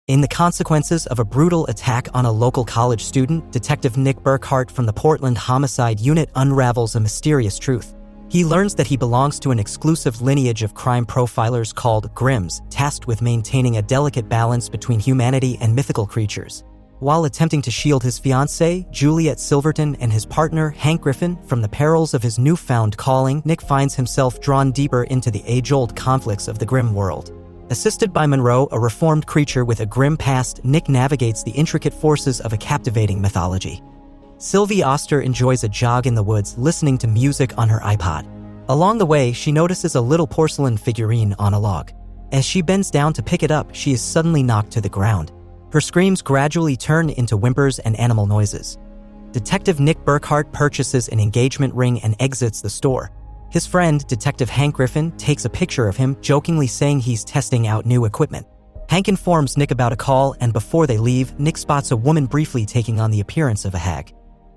In The Consequences of a Brutal Attack on a Local College Student, Detective Nick Burkhardt from the Portland Homicide Unit unravels a mysterious truth. He learns that he belongs to an exclusive lineage of crime profilers called Grimms, tasked with maintaining a delicate balance between humanity and mythical creatures. While attempting to shield his fiancée, Juliette Silverton, and his partner, Hank Griffin, from the perils of his newfound calling, Nick finds himself drawn deeper into the age-old conflicts of the Grimm world. Assisted by Monroe, a reformed creature with a grim past, Nick navigates the intricate forces of a captivating mythology. Sylvie Oster enjoys a jog in the woods, listening to music on her iPod. Along the way, she notices a little porcelain figurine on a log. As she bends down to pick it up, she is suddenly knocked to the ground. Her screams gradually turn into whimpers and animal noises. Detective Nick Burkhardt purchases an engagement ring and exits the store. His friend, Detective Hank Griffin, takes a picture of him, jokingly saying he's testing out new equipment. Hank informs Nick about a call, and before they leave, Nick spots a woman briefly taking on the appearance of a hag.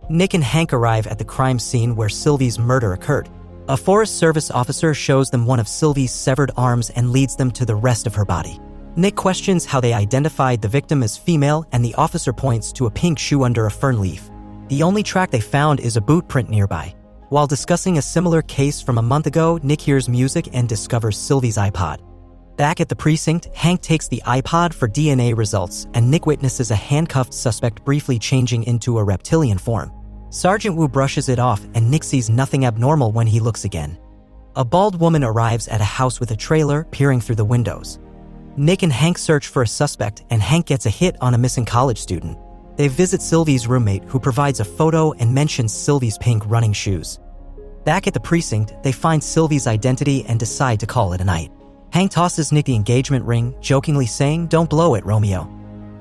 Nick and Hank arrive at the crime scene where Sylvie's murder occurred. A Forest Service officer shows them one of Sylvie's severed arms and leads them to the rest of her body. Nick questions how they identified the victim as female, and the officer points to a pink shoe under a fern leaf. The only track they found is a boot print nearby. While discussing a similar case from a month ago, Nick hears music and discovers Sylvie's iPod. Back at the precinct, Hank takes the iPod for DNA results, and Nick witnesses a handcuffed suspect briefly changing into a reptilian form. Sergeant Wu brushes it off, and Nick sees nothing abnormal when he looks again. A bald woman arrives at a house with a trailer, peering through the windows. Nick and Hank search for a suspect, and Hank gets a hit on a missing college student. They visit Sylvie's roommate, who provides a photo and mentions Sylvie's pink running shoes. Back at the precinct, they find Sylvie's identity and decide to call it a night. Hank tosses Nick the engagement ring, jokingly saying, "Don't blow it, Romeo."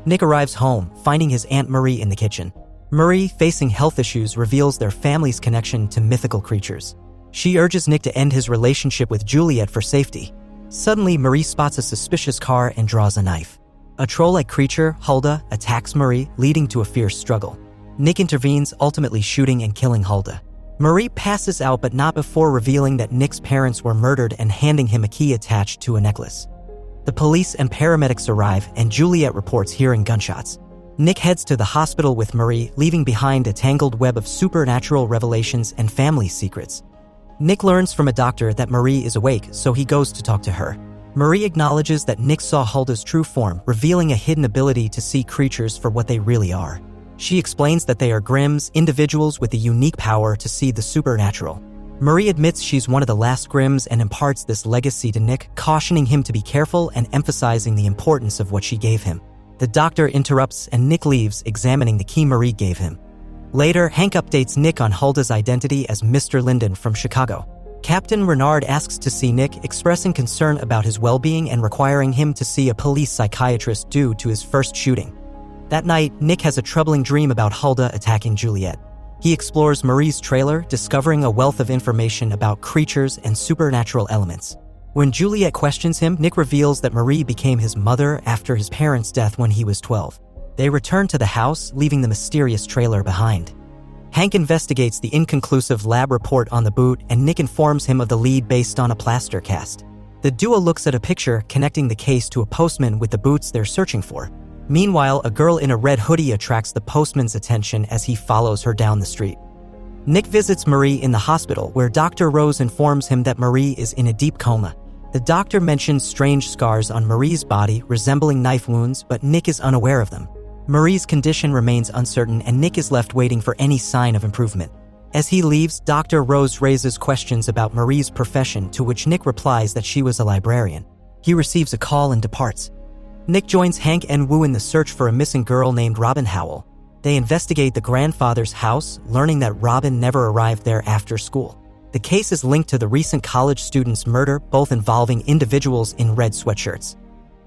Nick arrives home, finding his Aunt Marie in the kitchen. Marie, facing health issues, reveals their family's connection to mythical creatures. She urges Nick to end his relationship with Juliette for safety. Suddenly, Marie spots a suspicious car and draws a knife. A troll-like creature, Hulda, attacks Marie, leading to a fierce struggle. Nick intervenes, ultimately shooting and killing Hulda. Marie passes out, but not before revealing that Nick's parents were murdered and handing him a key attached to a necklace. The police and paramedics arrive, and Juliette reports hearing gunshots. Nick heads to the hospital with Marie, leaving behind a tangled web of supernatural revelations and family secrets. Nick learns from a doctor that Marie is awake, so he goes to talk to her. Marie acknowledges that Nick saw Hulda's true form, revealing a hidden ability to see creatures for what they really are. She explains that they are Grimms, individuals with the unique power to see the supernatural. Marie admits she's one of the last Grimms and imparts this legacy to Nick, cautioning him to be careful and emphasizing the importance of what she gave him. The doctor interrupts, and Nick leaves, examining the key Marie gave him. Later, Hank updates Nick on Hulda's identity as Mr. Linden from Chicago. Captain Renard asks to see Nick, expressing concern about his well-being and requiring him to see a police psychiatrist due to his first shooting. That night, Nick has a troubling dream about Hulda attacking Juliette. He explores Marie's trailer, discovering a wealth of information about creatures and supernatural elements. When Juliette questions him, Nick reveals that Marie became his mother after his parents' death when he was 12. They return to the house, leaving the mysterious trailer behind. Hank investigates the inconclusive lab report on the boot, and Nick informs him of the lead based on a plaster cast. The duo looks at a picture connecting the case to a postman with the boots they're searching for. Meanwhile, a girl in a red hoodie attracts the postman's attention as he follows her down the street. Nick visits Marie in the hospital, where Dr. Rose informs him that Marie is in a deep coma. The doctor mentions strange scars on Marie's body resembling knife wounds, but Nick is unaware of them. Marie's condition remains uncertain, and Nick is left waiting for any sign of improvement. As he leaves, Dr. Rose raises questions about Marie's profession, to which Nick replies that she was a librarian. He receives a call and departs. Nick joins Hank and Wu in the search for a missing girl named Robin Howell. They investigate the grandfather's house, learning that Robin never arrived there after school. The case is linked to the recent college student's murder, both involving individuals in red sweatshirts.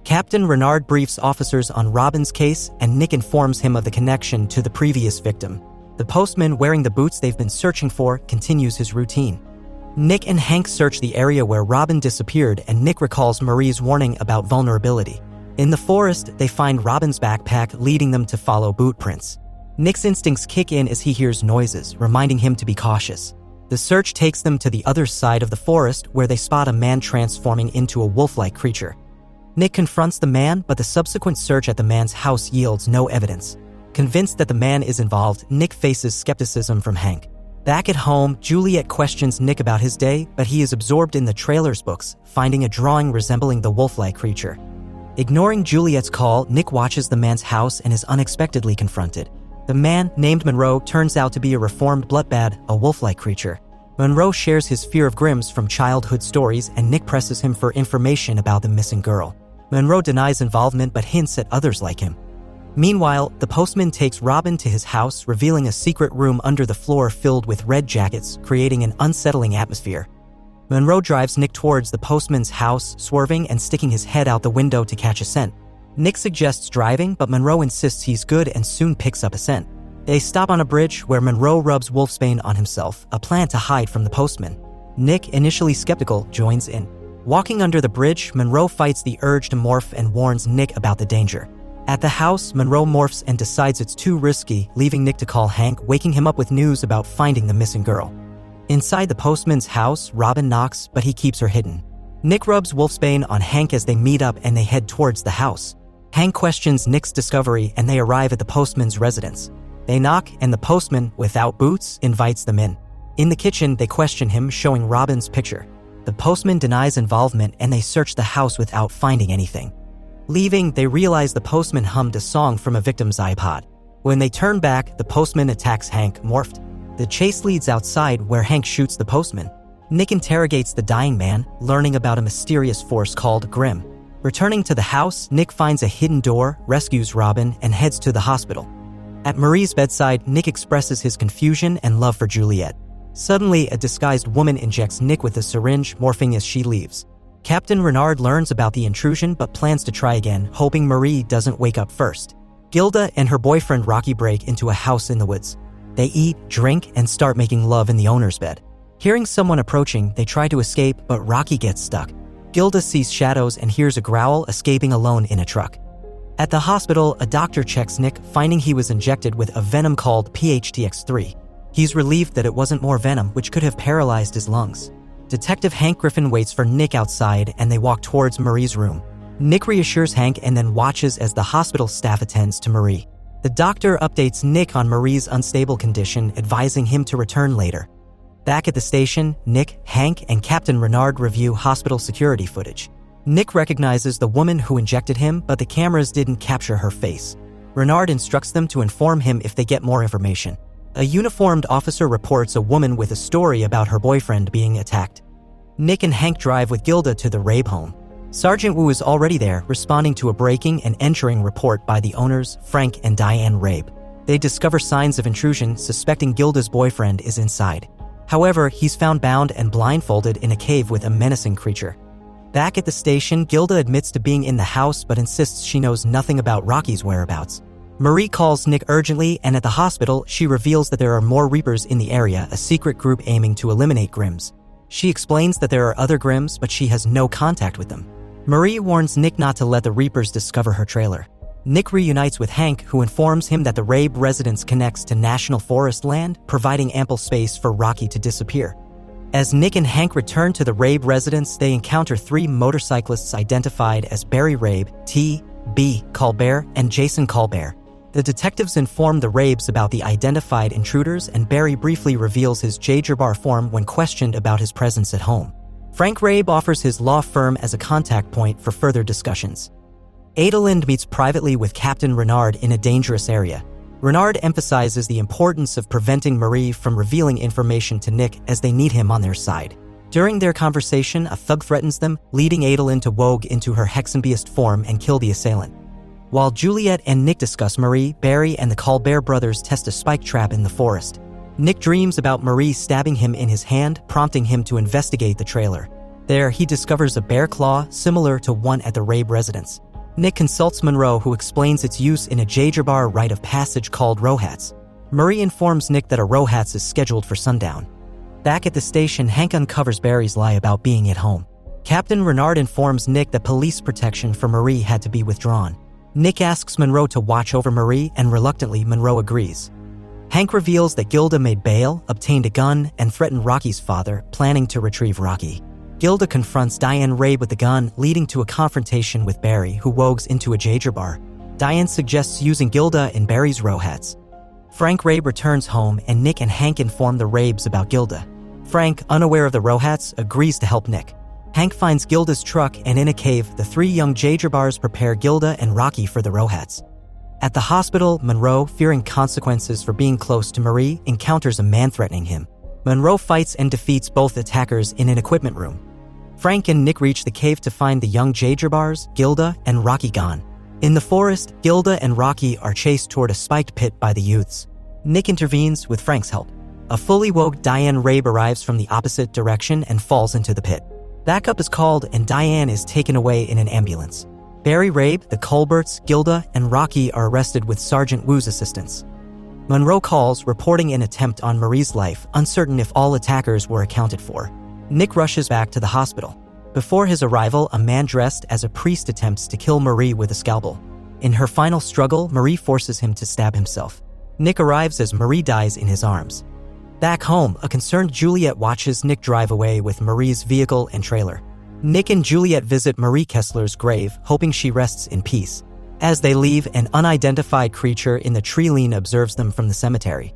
Captain Renard briefs officers on Robin's case, and Nick informs him of the connection to the previous victim. The postman, wearing the boots they've been searching for, continues his routine. Nick and Hank search the area where Robin disappeared, and Nick recalls Marie's warning about vulnerability. In the forest, they find Robin's backpack, leading them to follow boot prints. Nick's instincts kick in as he hears noises, reminding him to be cautious. The search takes them to the other side of the forest, where they spot a man transforming into a wolf-like creature. Nick confronts the man, but the subsequent search at the man's house yields no evidence. Convinced that the man is involved, Nick faces skepticism from Hank. Back at home, Juliette questions Nick about his day, but he is absorbed in the trailer's books, finding a drawing resembling the wolf-like creature. Ignoring Juliette's call, Nick watches the man's house and is unexpectedly confronted. The man, named Monroe, turns out to be a reformed bloodbath, a wolf-like creature. Monroe shares his fear of Grimms from childhood stories, and Nick presses him for information about the missing girl. Monroe denies involvement but hints at others like him. Meanwhile, the postman takes Robin to his house, revealing a secret room under the floor filled with red jackets, creating an unsettling atmosphere. Monroe drives Nick towards the postman's house, swerving and sticking his head out the window to catch a scent. Nick suggests driving, but Monroe insists he's good and soon picks up a scent. They stop on a bridge where Monroe rubs wolfsbane on himself, a plan to hide from the postman. Nick, initially skeptical, joins in. Walking under the bridge, Monroe fights the urge to morph and warns Nick about the danger. At the house, Monroe morphs and decides it's too risky, leaving Nick to call Hank, waking him up with news about finding the missing girl. Inside the postman's house, Robin knocks, but he keeps her hidden. Nick rubs wolfsbane on Hank as they meet up and they head towards the house. Hank questions Nick's discovery and they arrive at the postman's residence. They knock and the postman, without boots, invites them in. In the kitchen, they question him, showing Robin's picture. The postman denies involvement and they search the house without finding anything. Leaving, they realize the postman hummed a song from a victim's iPod. When they turn back, the postman attacks Hank, morphed. The chase leads outside where Hank shoots the postman. Nick interrogates the dying man, learning about a mysterious force called Grimm. Returning to the house, Nick finds a hidden door, rescues Robin, and heads to the hospital. At Marie's bedside, Nick expresses his confusion and love for Juliette. Suddenly, a disguised woman injects Nick with a syringe, morphing as she leaves. Captain Renard learns about the intrusion but plans to try again, hoping Marie doesn't wake up first. Gilda and her boyfriend Rocky break into a house in the woods. They eat, drink, and start making love in the owner's bed. Hearing someone approaching, they try to escape, but Rocky gets stuck. Gilda sees shadows and hears a growl, escaping alone in a truck. At the hospital, a doctor checks Nick, finding he was injected with a venom called PHTX3. He's relieved that it wasn't more venom, which could have paralyzed his lungs. Detective Hank Griffin waits for Nick outside and they walk towards Marie's room. Nick reassures Hank and then watches as the hospital staff attends to Marie. The doctor updates Nick on Marie's unstable condition, advising him to return later. Back at the station, Nick, Hank, and Captain Renard review hospital security footage. Nick recognizes the woman who injected him, but the cameras didn't capture her face. Renard instructs them to inform him if they get more information. A uniformed officer reports a woman with a story about her boyfriend being attacked. Nick and Hank drive with Gilda to the Rabe home. Sergeant Wu is already there, responding to a breaking and entering report by the owners, Frank and Diane Rabe. They discover signs of intrusion, suspecting Gilda's boyfriend is inside. However, he's found bound and blindfolded in a cave with a menacing creature. Back at the station, Gilda admits to being in the house but insists she knows nothing about Rocky's whereabouts. Marie calls Nick urgently, and at the hospital, she reveals that there are more Reapers in the area, a secret group aiming to eliminate Grimms. She explains that there are other Grimms, but she has no contact with them. Marie warns Nick not to let the Reapers discover her trailer. Nick reunites with Hank, who informs him that the Rabe residence connects to National Forest land, providing ample space for Rocky to disappear. As Nick and Hank return to the Rabe residence, they encounter 3 motorcyclists identified as Barry Rabe, T. B. Colbert, and Jason Colbert. The detectives inform the Rabes about the identified intruders, and Barry briefly reveals his J-Jabbar form when questioned about his presence at home. Frank Rabe offers his law firm as a contact point for further discussions. Adelind meets privately with Captain Renard in a dangerous area. Renard emphasizes the importance of preventing Marie from revealing information to Nick as they need him on their side. During their conversation, a thug threatens them, leading Adelind to wogue into her Hexenbeast form and kill the assailant. While Juliette and Nick discuss Marie, Barry and the Colbert brothers test a spike trap in the forest. Nick dreams about Marie stabbing him in his hand, prompting him to investigate the trailer. There, he discovers a bear claw similar to one at the Rabe residence. Nick consults Monroe, who explains its use in a J-Jabbar rite of passage called Rohats. Marie informs Nick that a Rohats is scheduled for sundown. Back at the station, Hank uncovers Barry's lie about being at home. Captain Renard informs Nick that police protection for Marie had to be withdrawn. Nick asks Monroe to watch over Marie, and reluctantly, Monroe agrees. Hank reveals that Gilda made bail, obtained a gun, and threatened Rocky's father, planning to retrieve Rocky. Gilda confronts Diane Rabe with the gun, leading to a confrontation with Barry, who wogs into a Jaeger bar. Diane suggests using Gilda in Barry's row hats. Frank Rabe returns home, and Nick and Hank inform the Rabes about Gilda. Frank, unaware of the row hats, agrees to help Nick. Hank finds Gilda's truck, and in a cave, the three young Jaeger bars prepare Gilda and Rocky for the row hats. At the hospital, Monroe, fearing consequences for being close to Marie, encounters a man threatening him. Monroe fights and defeats both attackers in an equipment room. Frank and Nick reach the cave to find the young Jaeger bars, Gilda, and Rocky gone. In the forest, Gilda and Rocky are chased toward a spiked pit by the youths. Nick intervenes with Frank's help. A fully woke Diane Rabe arrives from the opposite direction and falls into the pit. Backup is called, and Diane is taken away in an ambulance. Barry Rabe, the Colberts, Gilda, and Rocky are arrested with Sergeant Wu's assistance. Monroe calls, reporting an attempt on Marie's life, uncertain if all attackers were accounted for. Nick rushes back to the hospital. Before his arrival, a man dressed as a priest attempts to kill Marie with a scalpel. In her final struggle, Marie forces him to stab himself. Nick arrives as Marie dies in his arms. Back home, a concerned Juliette watches Nick drive away with Marie's vehicle and trailer. Nick and Juliette visit Marie Kessler's grave, hoping she rests in peace. As they leave, an unidentified creature in the tree line observes them from the cemetery.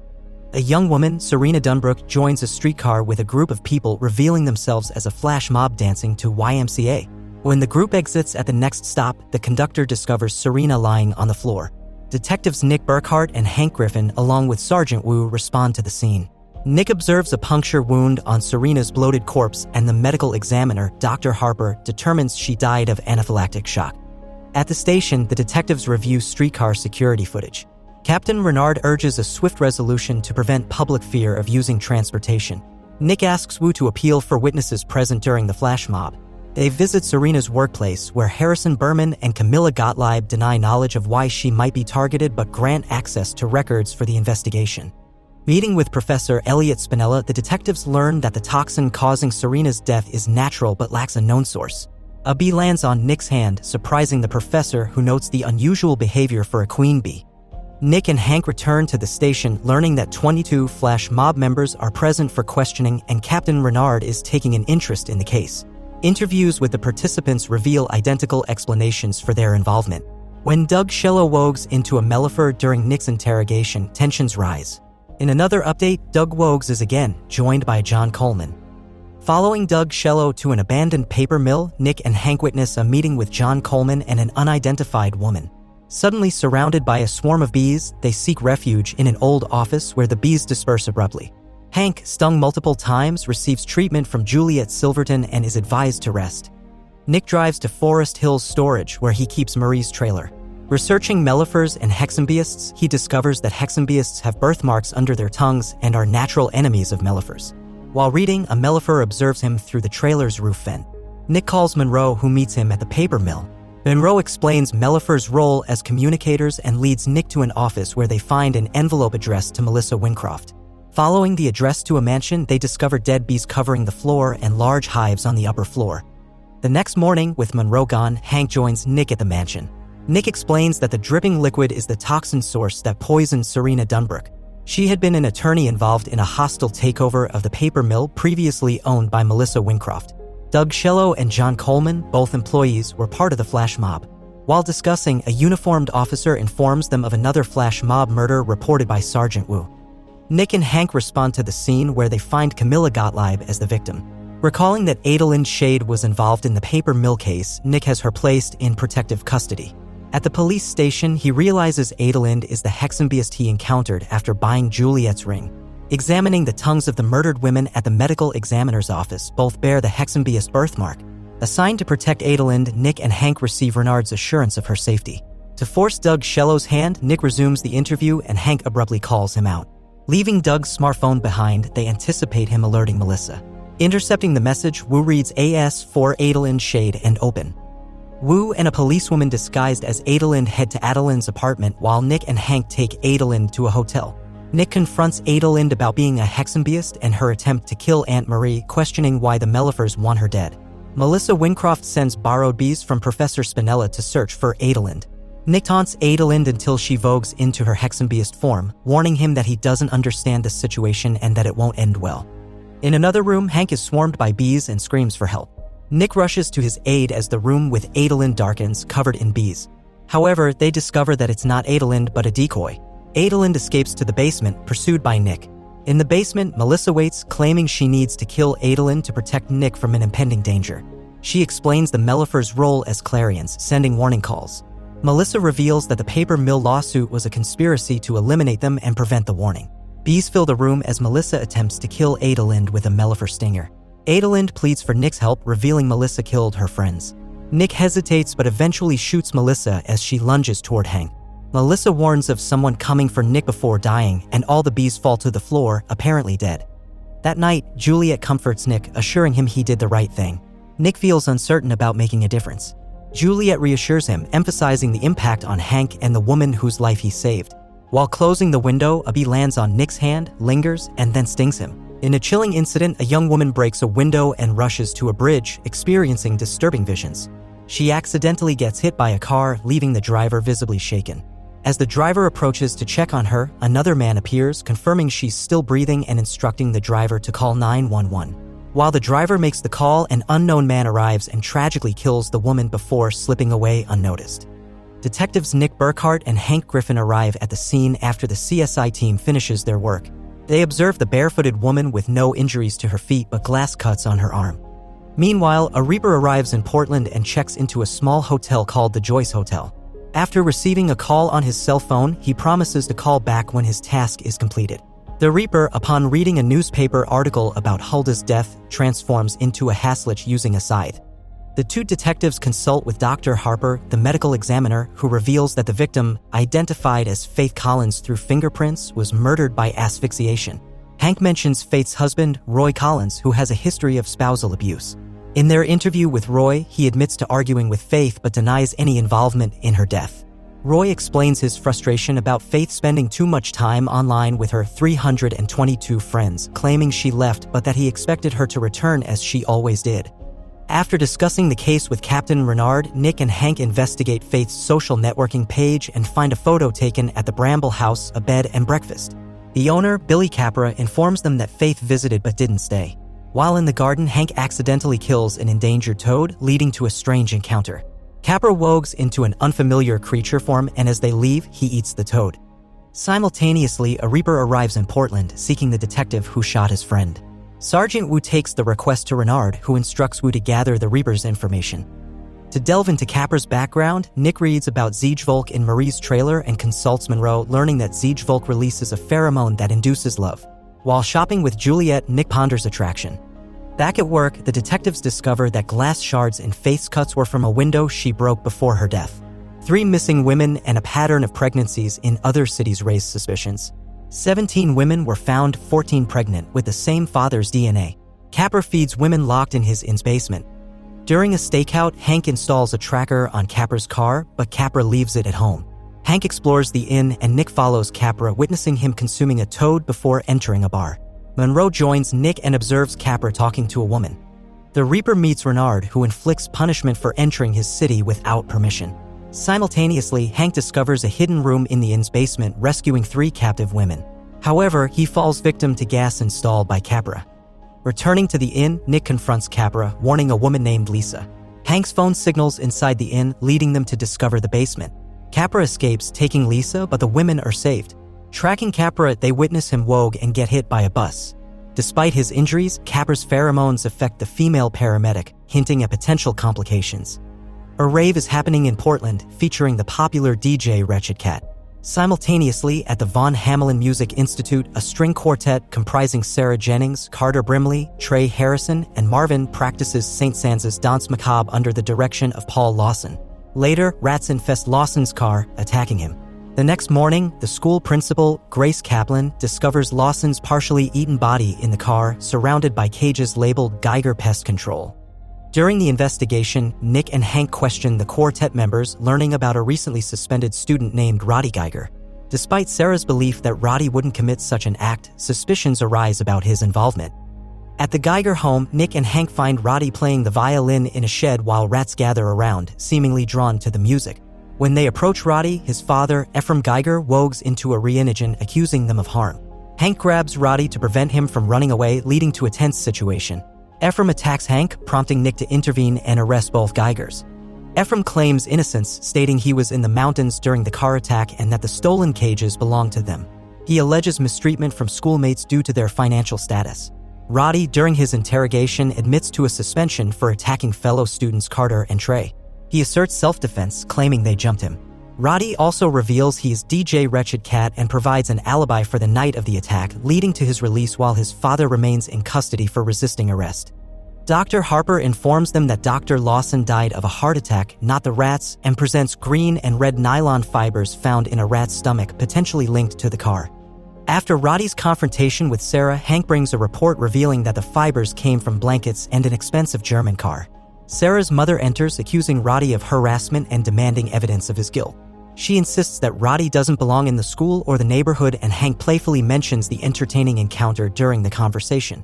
A young woman, Serena Dunbrook, joins a streetcar with a group of people revealing themselves as a flash mob dancing to YMCA. When the group exits at the next stop, the conductor discovers Serena lying on the floor. Detectives Nick Burkhardt and Hank Griffin, along with Sergeant Wu, respond to the scene. Nick observes a puncture wound on Serena's bloated corpse, and the medical examiner, Dr. Harper, determines she died of anaphylactic shock. At the station, the detectives review streetcar security footage. Captain Renard urges a swift resolution to prevent public fear of using transportation. Nick asks Wu to appeal for witnesses present during the flash mob. They visit Serena's workplace, where Harrison Berman and Camilla Gottlieb deny knowledge of why she might be targeted but grant access to records for the investigation. Meeting with Professor Elliot Spinella, the detectives learn that the toxin causing Serena's death is natural but lacks a known source. A bee lands on Nick's hand, surprising the professor, who notes the unusual behavior for a queen bee. Nick and Hank return to the station, learning that 22 flash mob members are present for questioning, and Captain Renard is taking an interest in the case. Interviews with the participants reveal identical explanations for their involvement. When Doug Shello wogs into a Mellifer during Nick's interrogation, tensions rise. In another update, Doug Wogs is again joined by John Coleman. Following Doug Shello to an abandoned paper mill, Nick and Hank witness a meeting with John Coleman and an unidentified woman. Suddenly surrounded by a swarm of bees, they seek refuge in an old office where the bees disperse abruptly. Hank, stung multiple times, receives treatment from Juliette Silverton and is advised to rest. Nick drives to Forest Hills Storage, where he keeps Marie's trailer. Researching mellifers and hexambeists, he discovers that hexambeists have birthmarks under their tongues and are natural enemies of mellifers. While reading, a mellifer observes him through the trailer's roof vent. Nick calls Monroe, who meets him at the paper mill. Monroe explains mellifers' role as communicators and leads Nick to an office where they find an envelope addressed to Melissa Wincroft. Following the address to a mansion, they discover dead bees covering the floor and large hives on the upper floor. The next morning, with Monroe gone, Hank joins Nick at the mansion. Nick explains that the dripping liquid is the toxin source that poisoned Serena Dunbrook. She had been an attorney involved in a hostile takeover of the paper mill previously owned by Melissa Wincroft. Doug Shello and John Coleman, both employees, were part of the flash mob. While discussing, a uniformed officer informs them of another flash mob murder reported by Sergeant Wu. Nick and Hank respond to the scene, where they find Camilla Gottlieb as the victim. Recalling that Adelind Shade was involved in the paper mill case, Nick has her placed in protective custody. At the police station, he realizes Adelind is the hexambeist he encountered after buying Juliette's ring. Examining the tongues of the murdered women at the medical examiner's office, both bear the hexambeist birthmark. Assigned to protect Adelind, Nick and Hank receive Renard's assurance of her safety. To force Doug Shello's hand, Nick resumes the interview and Hank abruptly calls him out. Leaving Doug's smartphone behind, they anticipate him alerting Melissa. Intercepting the message, Wu reads AS for Adelind Shade and open. Wu and a policewoman disguised as Adelind head to Adelind's apartment, while Nick and Hank take Adelind to a hotel. Nick confronts Adelind about being a hexambeist and her attempt to kill Aunt Marie, questioning why the mellifers want her dead. Melissa Wincroft sends borrowed bees from Professor Spinella to search for Adelind. Nick taunts Adelind until she vogues into her hexambeist form, warning him that he doesn't understand the situation and that it won't end well. In another room, Hank is swarmed by bees and screams for help. Nick rushes to his aid as the room with Adelind darkens, covered in bees. However, they discover that it's not Adelind but a decoy. Adelind escapes to the basement, pursued by Nick. In the basement, Melissa waits, claiming she needs to kill Adelind to protect Nick from an impending danger. She explains the Mellifers' role as clarions, sending warning calls. Melissa reveals that the paper mill lawsuit was a conspiracy to eliminate them and prevent the warning. Bees fill the room as Melissa attempts to kill Adelind with a Mellifer stinger. Adelind pleads for Nick's help, revealing Melissa killed her friends. Nick hesitates but eventually shoots Melissa as she lunges toward Hank. Melissa warns of someone coming for Nick before dying, and all the bees fall to the floor, apparently dead. That night, Juliette comforts Nick, assuring him he did the right thing. Nick feels uncertain about making a difference. Juliette reassures him, emphasizing the impact on Hank and the woman whose life he saved. While closing the window, a bee lands on Nick's hand, lingers, and then stings him. In a chilling incident, a young woman breaks a window and rushes to a bridge, experiencing disturbing visions. She accidentally gets hit by a car, leaving the driver visibly shaken. As the driver approaches to check on her, another man appears, confirming she's still breathing and instructing the driver to call 911. While the driver makes the call, an unknown man arrives and tragically kills the woman before slipping away unnoticed. Detectives Nick Burkhardt and Hank Griffin arrive at the scene after the CSI team finishes their work. They observe the barefooted woman with no injuries to her feet but glass cuts on her arm. Meanwhile, a Reaper arrives in Portland and checks into a small hotel called the Joyce Hotel. After receiving a call on his cell phone, he promises to call back when his task is completed. The Reaper, upon reading a newspaper article about Hulda's death, transforms into a Haslach using a scythe. The two detectives consult with Dr. Harper, the medical examiner, who reveals that the victim, identified as Faith Collins through fingerprints, was murdered by asphyxiation. Hank mentions Faith's husband, Roy Collins, who has a history of spousal abuse. In their interview with Roy, he admits to arguing with Faith but denies any involvement in her death. Roy explains his frustration about Faith spending too much time online with her 322 friends, claiming she left but that he expected her to return as she always did. After discussing the case with Captain Renard, Nick and Hank investigate Faith's social networking page and find a photo taken at the Bramble House, a bed and breakfast. The owner, Billy Capra, informs them that Faith visited but didn't stay. While in the garden, Hank accidentally kills an endangered toad, leading to a strange encounter. Capra wogs into an unfamiliar creature form, and as they leave, he eats the toad. Simultaneously, a Reaper arrives in Portland, seeking the detective who shot his friend. Sergeant Wu takes the request to Renard, who instructs Wu to gather the Reaper's information. To delve into Capra's background, Nick reads about Ziegvolk in Marie's trailer and consults Monroe, learning that Ziegvolk releases a pheromone that induces love. While shopping with Juliette, Nick ponders attraction. Back at work, the detectives discover that glass shards in Faith's cuts were from a window she broke before her death. 3 missing women and a pattern of pregnancies in other cities raised suspicions. 17 women were found, 14 pregnant, with the same father's DNA. Capra feeds women locked in his inn's basement. During a stakeout, Hank installs a tracker on Capra's car, but Capra leaves it at home. Hank explores the inn and Nick follows Capra, witnessing him consuming a toad before entering a bar. Monroe joins Nick and observes Capra talking to a woman. The Reaper meets Renard, who inflicts punishment for entering his city without permission. Simultaneously, Hank discovers a hidden room in the inn's basement, rescuing 3 captive women. However, he falls victim to gas installed by Capra. Returning to the inn, Nick confronts Capra, warning a woman named Lisa. Hank's phone signals inside the inn, leading them to discover the basement. Capra escapes, taking Lisa, but the women are saved. Tracking Capra, they witness him wogue and get hit by a bus. Despite his injuries, Capra's pheromones affect the female paramedic, hinting at potential complications. A rave is happening in Portland, featuring the popular DJ Wretched Cat. Simultaneously, at the Von Hamelin Music Institute, a string quartet comprising Sarah Jennings, Carter Brimley, Trey Harrison, and Marvin practices St. Sans's Danse Macabre under the direction of Paul Lawson. Later, rats infest Lawson's car, attacking him. The next morning, the school principal, Grace Kaplan, discovers Lawson's partially eaten body in the car, surrounded by cages labeled Geiger Pest Control. During the investigation, Nick and Hank question the quartet members, learning about a recently suspended student named Roddy Geiger. Despite Sarah's belief that Roddy wouldn't commit such an act, suspicions arise about his involvement. At the Geiger home, Nick and Hank find Roddy playing the violin in a shed while rats gather around, seemingly drawn to the music. When they approach Roddy, his father, Ephraim Geiger, wogs into a reinigen, accusing them of harm. Hank grabs Roddy to prevent him from running away, leading to a tense situation. Ephraim attacks Hank, prompting Nick to intervene and arrest both Geigers. Ephraim claims innocence, stating he was in the mountains during the car attack and that the stolen cages belonged to them. He alleges mistreatment from schoolmates due to their financial status. Roddy, during his interrogation, admits to a suspension for attacking fellow students Carter and Trey. He asserts self-defense, claiming they jumped him. Roddy also reveals he is DJ Wretched Cat and provides an alibi for the night of the attack, leading to his release while his father remains in custody for resisting arrest. Dr. Harper informs them that Dr. Lawson died of a heart attack, not the rats, and presents green and red nylon fibers found in a rat's stomach, potentially linked to the car. After Roddy's confrontation with Sarah, Hank brings a report revealing that the fibers came from blankets and an expensive German car. Sarah's mother enters, accusing Roddy of harassment and demanding evidence of his guilt. She insists that Roddy doesn't belong in the school or the neighborhood, and Hank playfully mentions the entertaining encounter during the conversation.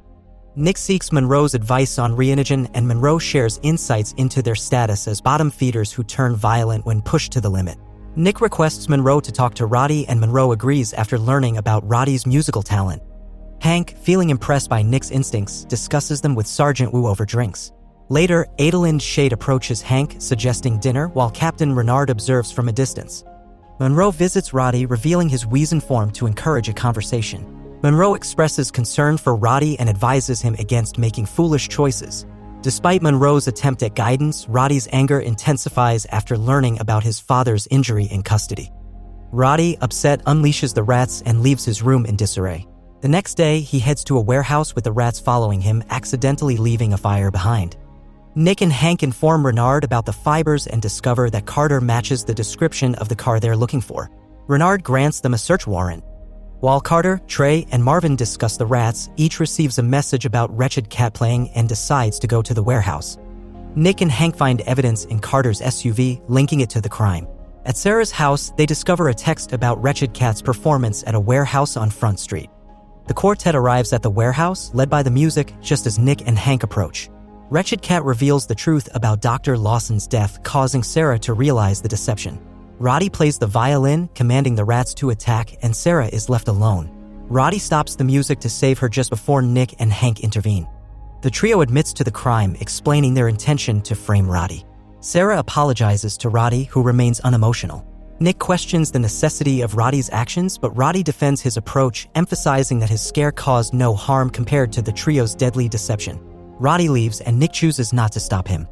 Nick seeks Monroe's advice on Reanigen, and Monroe shares insights into their status as bottom feeders who turn violent when pushed to the limit. Nick requests Monroe to talk to Roddy, and Monroe agrees after learning about Roddy's musical talent. Hank, feeling impressed by Nick's instincts, discusses them with Sergeant Wu over drinks. Later, Adelind Shade approaches Hank, suggesting dinner, while Captain Renard observes from a distance. Monroe visits Roddy, revealing his Weazen form to encourage a conversation. Monroe expresses concern for Roddy and advises him against making foolish choices. Despite Monroe's attempt at guidance, Roddy's anger intensifies after learning about his father's injury in custody. Roddy, upset, unleashes the rats and leaves his room in disarray. The next day, he heads to a warehouse with the rats following him, accidentally leaving a fire behind. Nick and Hank inform Renard about the fibers and discover that Carter matches the description of the car they're looking for. Renard grants them a search warrant. While Carter, Trey, and Marvin discuss the rats, each receives a message about Wretched Cat playing and decides to go to the warehouse. Nick and Hank find evidence in Carter's SUV, linking it to the crime. At Sarah's house, they discover a text about Wretched Cat's performance at a warehouse on Front Street. The quartet arrives at the warehouse, led by the music, just as Nick and Hank approach. Wretched Cat reveals the truth about Dr. Lawson's death, causing Sarah to realize the deception. Roddy plays the violin, commanding the rats to attack, and Sarah is left alone. Roddy stops the music to save her just before Nick and Hank intervene. The trio admits to the crime, explaining their intention to frame Roddy. Sarah apologizes to Roddy, who remains unemotional. Nick questions the necessity of Roddy's actions, but Roddy defends his approach, emphasizing that his scare caused no harm compared to the trio's deadly deception. Roddy leaves, and Nick chooses not to stop him.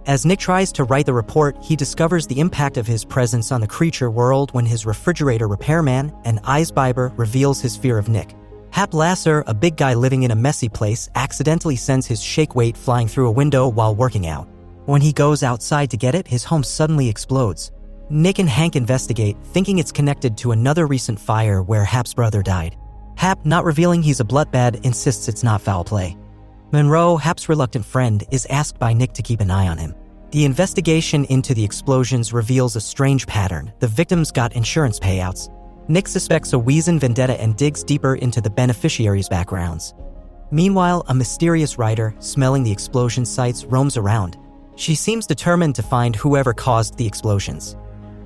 As Nick tries to write the report, he discovers the impact of his presence on the creature world when his refrigerator repairman, an Eisbiber, reveals his fear of Nick. Hap Lasser, a big guy living in a messy place, accidentally sends his shake weight flying through a window while working out. When he goes outside to get it, his home suddenly explodes. Nick and Hank investigate, thinking it's connected to another recent fire where Hap's brother died. Hap, not revealing he's a bloodbath, insists it's not foul play. Monroe, Hap's reluctant friend, is asked by Nick to keep an eye on him. The investigation into the explosions reveals a strange pattern. The victims got insurance payouts. Nick suspects a Weazen vendetta and digs deeper into the beneficiaries' backgrounds. Meanwhile, a mysterious writer, smelling the explosion sites, roams around. She seems determined to find whoever caused the explosions.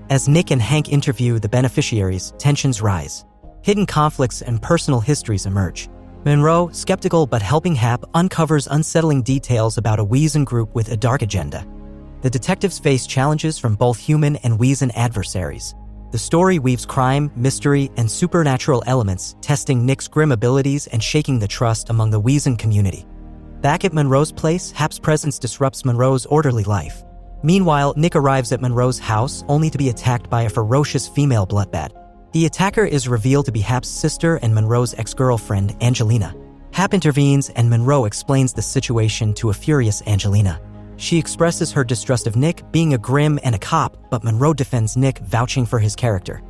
As Nick and Hank interview the beneficiaries, tensions rise. Hidden conflicts and personal histories emerge. Monroe, skeptical but helping Hap, uncovers unsettling details about a Weazen group with a dark agenda. The detectives face challenges from both human and Weazen adversaries. The story weaves crime, mystery, and supernatural elements, testing Nick's Grimm abilities and shaking the trust among the Weazen community. Back at Monroe's place, Hap's presence disrupts Monroe's orderly life. Meanwhile, Nick arrives at Monroe's house only to be attacked by a ferocious female bloodbath. The attacker is revealed to be Hap's sister and Monroe's ex-girlfriend, Angelina. Hap intervenes and Monroe explains the situation to a furious Angelina. She expresses her distrust of Nick, being a Grimm and a cop, but Monroe defends Nick, vouching for his character.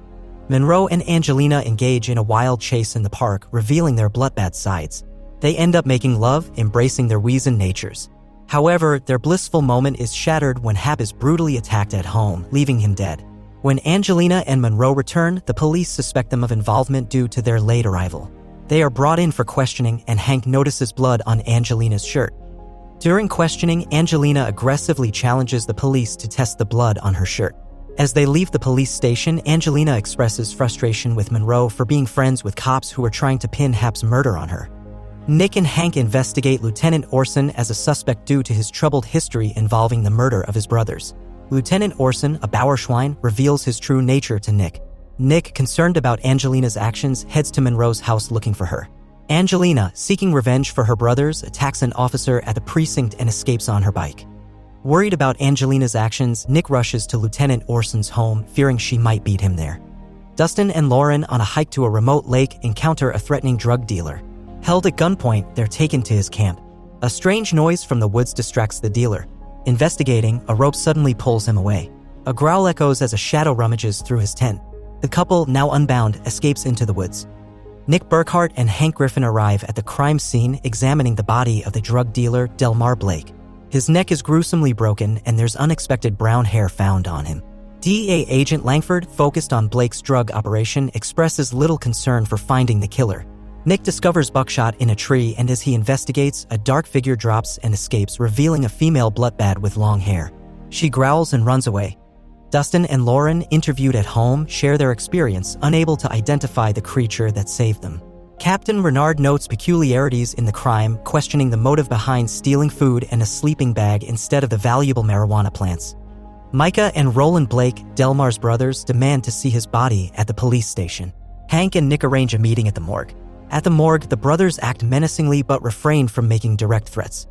Monroe and Angelina engage in a wild chase in the park, revealing their bloodbath sides. They end up making love, embracing their Weazen natures. However, their blissful moment is shattered when Hap is brutally attacked at home, leaving him dead. When Angelina and Monroe return, the police suspect them of involvement due to their late arrival. They are brought in for questioning, and Hank notices blood on Angelina's shirt. During questioning, Angelina aggressively challenges the police to test the blood on her shirt. As they leave the police station, Angelina expresses frustration with Monroe for being friends with cops who are trying to pin Hap's murder on her. Nick and Hank investigate Lieutenant Orson as a suspect due to his troubled history involving the murder of his brothers. Lieutenant Orson, a Bauerschwein, reveals his true nature to Nick. Nick, concerned about Angelina's actions, heads to Monroe's house looking for her. Angelina, seeking revenge for her brothers, attacks an officer at the precinct and escapes on her bike. Worried about Angelina's actions, Nick rushes to Lieutenant Orson's home, fearing she might beat him there. Dustin and Lauren, on a hike to a remote lake, encounter a threatening drug dealer. Held at gunpoint, they're taken to his camp. A strange noise from the woods distracts the dealer. Investigating, a rope suddenly pulls him away. A growl echoes as a shadow rummages through his tent. The couple, now unbound, escapes into the woods. Nick Burkhardt and Hank Griffin arrive at the crime scene, examining the body of the drug dealer Delmar Blake. His neck is gruesomely broken, and there's unexpected brown hair found on him. DEA agent Langford, focused on Blake's drug operation, expresses little concern for finding the killer. Nick discovers Buckshot in a tree, and as he investigates, a dark figure drops and escapes, revealing a female bloodbath with long hair. She growls and runs away. Dustin and Lauren, interviewed at home, share their experience, unable to identify the creature that saved them. Captain Renard notes peculiarities in the crime, questioning the motive behind stealing food and a sleeping bag instead of the valuable marijuana plants. Micah and Roland Blake, Delmar's brothers, demand to see his body at the police station. Hank and Nick arrange a meeting at the morgue. At the morgue, the brothers act menacingly but refrain from making direct threats.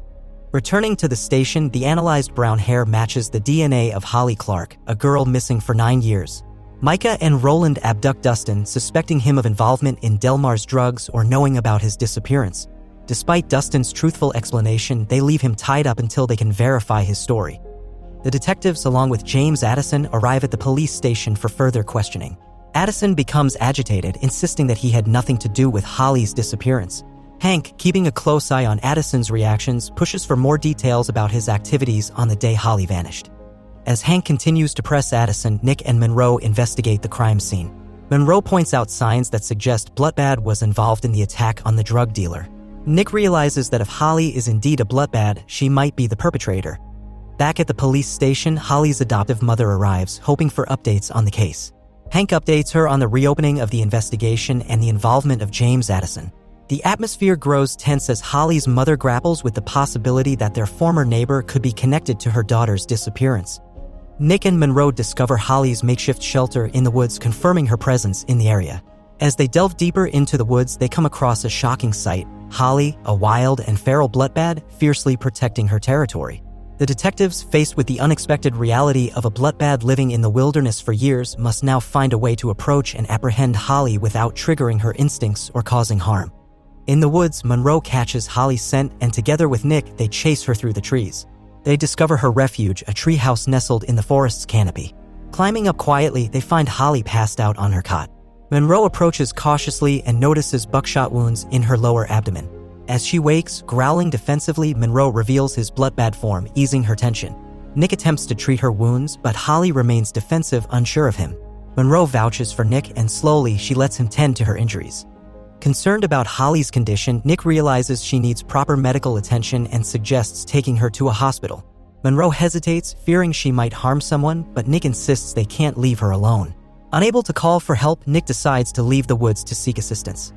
Returning to the station, the analyzed brown hair matches the DNA of Holly Clark, a girl missing for 9 years. Micah and Roland abduct Dustin, suspecting him of involvement in Delmar's drugs or knowing about his disappearance. Despite Dustin's truthful explanation, they leave him tied up until they can verify his story. The detectives, along with James Addison, arrive at the police station for further questioning. Addison becomes agitated, insisting that he had nothing to do with Holly's disappearance. Hank, keeping a close eye on Addison's reactions, pushes for more details about his activities on the day Holly vanished. As Hank continues to press Addison, Nick and Monroe investigate the crime scene. Monroe points out signs that suggest bloodbath was involved in the attack on the drug dealer. Nick realizes that if Holly is indeed a bloodbath, she might be the perpetrator. Back at the police station, Holly's adoptive mother arrives, hoping for updates on the case. Hank updates her on the reopening of the investigation and the involvement of James Addison. The atmosphere grows tense as Holly's mother grapples with the possibility that their former neighbor could be connected to her daughter's disappearance. Nick and Monroe discover Holly's makeshift shelter in the woods, confirming her presence in the area. As they delve deeper into the woods, they come across a shocking sight: Holly, a wild and feral bloodbath, fiercely protecting her territory. The detectives, faced with the unexpected reality of a bloodbath living in the wilderness for years, must now find a way to approach and apprehend Holly without triggering her instincts or causing harm. In the woods, Monroe catches Holly's scent, and together with Nick, they chase her through the trees. They discover her refuge, a treehouse nestled in the forest's canopy. Climbing up quietly, they find Holly passed out on her cot. Monroe approaches cautiously and notices buckshot wounds in her lower abdomen. As she wakes, growling defensively, Monroe reveals his bloodbath form, easing her tension. Nick attempts to treat her wounds, but Holly remains defensive, unsure of him. Monroe vouches for Nick, and slowly she lets him tend to her injuries. Concerned about Holly's condition, Nick realizes she needs proper medical attention and suggests taking her to a hospital. Monroe hesitates, fearing she might harm someone, but Nick insists they can't leave her alone. Unable to call for help, Nick decides to leave the woods to seek assistance.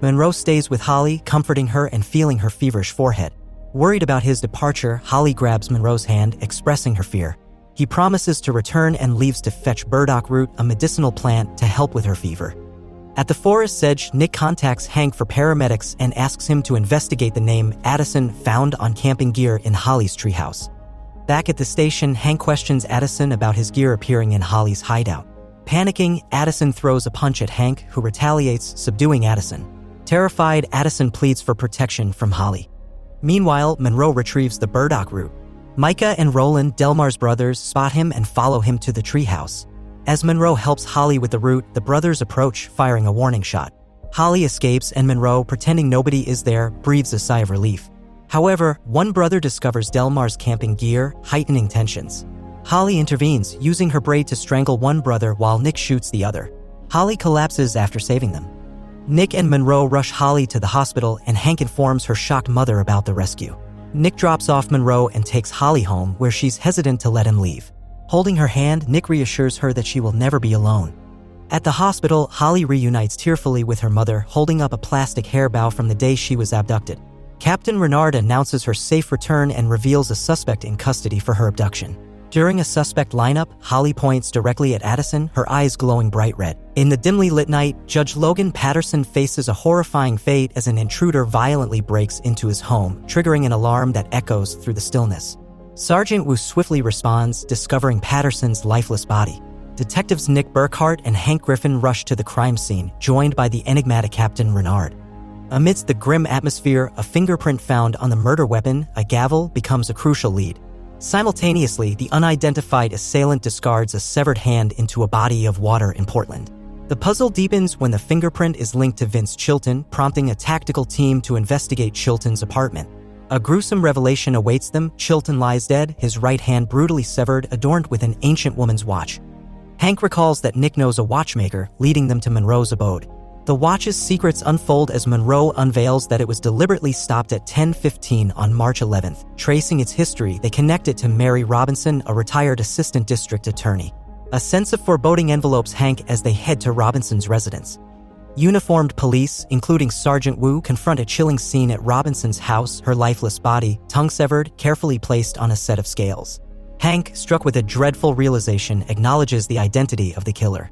Monroe stays with Holly, comforting her and feeling her feverish forehead. Worried about his departure, Holly grabs Monroe's hand, expressing her fear. He promises to return and leaves to fetch burdock root, a medicinal plant, to help with her fever. At the forest's edge, Nick contacts Hank for paramedics and asks him to investigate the name Addison found on camping gear in Holly's treehouse. Back at the station, Hank questions Addison about his gear appearing in Holly's hideout. Panicking, Addison throws a punch at Hank, who retaliates, subduing Addison. Terrified, Addison pleads for protection from Holly. Meanwhile, Monroe retrieves the burdock root. Micah and Roland, Delmar's brothers, spot him and follow him to the treehouse. As Monroe helps Holly with the root, the brothers approach, firing a warning shot. Holly escapes, and Monroe, pretending nobody is there, breathes a sigh of relief. However, one brother discovers Delmar's camping gear, heightening tensions. Holly intervenes, using her braid to strangle one brother while Nick shoots the other. Holly collapses after saving them. Nick and Monroe rush Holly to the hospital, and Hank informs her shocked mother about the rescue. Nick drops off Monroe and takes Holly home, where she's hesitant to let him leave. Holding her hand, Nick reassures her that she will never be alone. At the hospital, Holly reunites tearfully with her mother, holding up a plastic hair bow from the day she was abducted. Captain Renard announces her safe return and reveals a suspect in custody for her abduction. During a suspect lineup, Holly points directly at Addison, her eyes glowing bright red. In the dimly lit night, Judge Logan Patterson faces a horrifying fate as an intruder violently breaks into his home, triggering an alarm that echoes through the stillness. Sergeant Wu swiftly responds, discovering Patterson's lifeless body. Detectives Nick Burkhardt and Hank Griffin rush to the crime scene, joined by the enigmatic Captain Renard. Amidst the grim atmosphere, a fingerprint found on the murder weapon, a gavel, becomes a crucial lead. Simultaneously, the unidentified assailant discards a severed hand into a body of water in Portland. The puzzle deepens when the fingerprint is linked to Vince Chilton, prompting a tactical team to investigate Chilton's apartment. A gruesome revelation awaits them. Chilton lies dead, his right hand brutally severed, adorned with an ancient woman's watch. Hank recalls that Nick knows a watchmaker, leading them to Monroe's abode. The watch's secrets unfold as Monroe unveils that it was deliberately stopped at 10:15 on March 11th. Tracing its history, they connect it to Mary Robinson, a retired assistant district attorney. A sense of foreboding envelopes Hank as they head to Robinson's residence. Uniformed police, including Sergeant Wu, confront a chilling scene at Robinson's house, her lifeless body, tongue severed, carefully placed on a set of scales. Hank, struck with a dreadful realization, acknowledges the identity of the killer.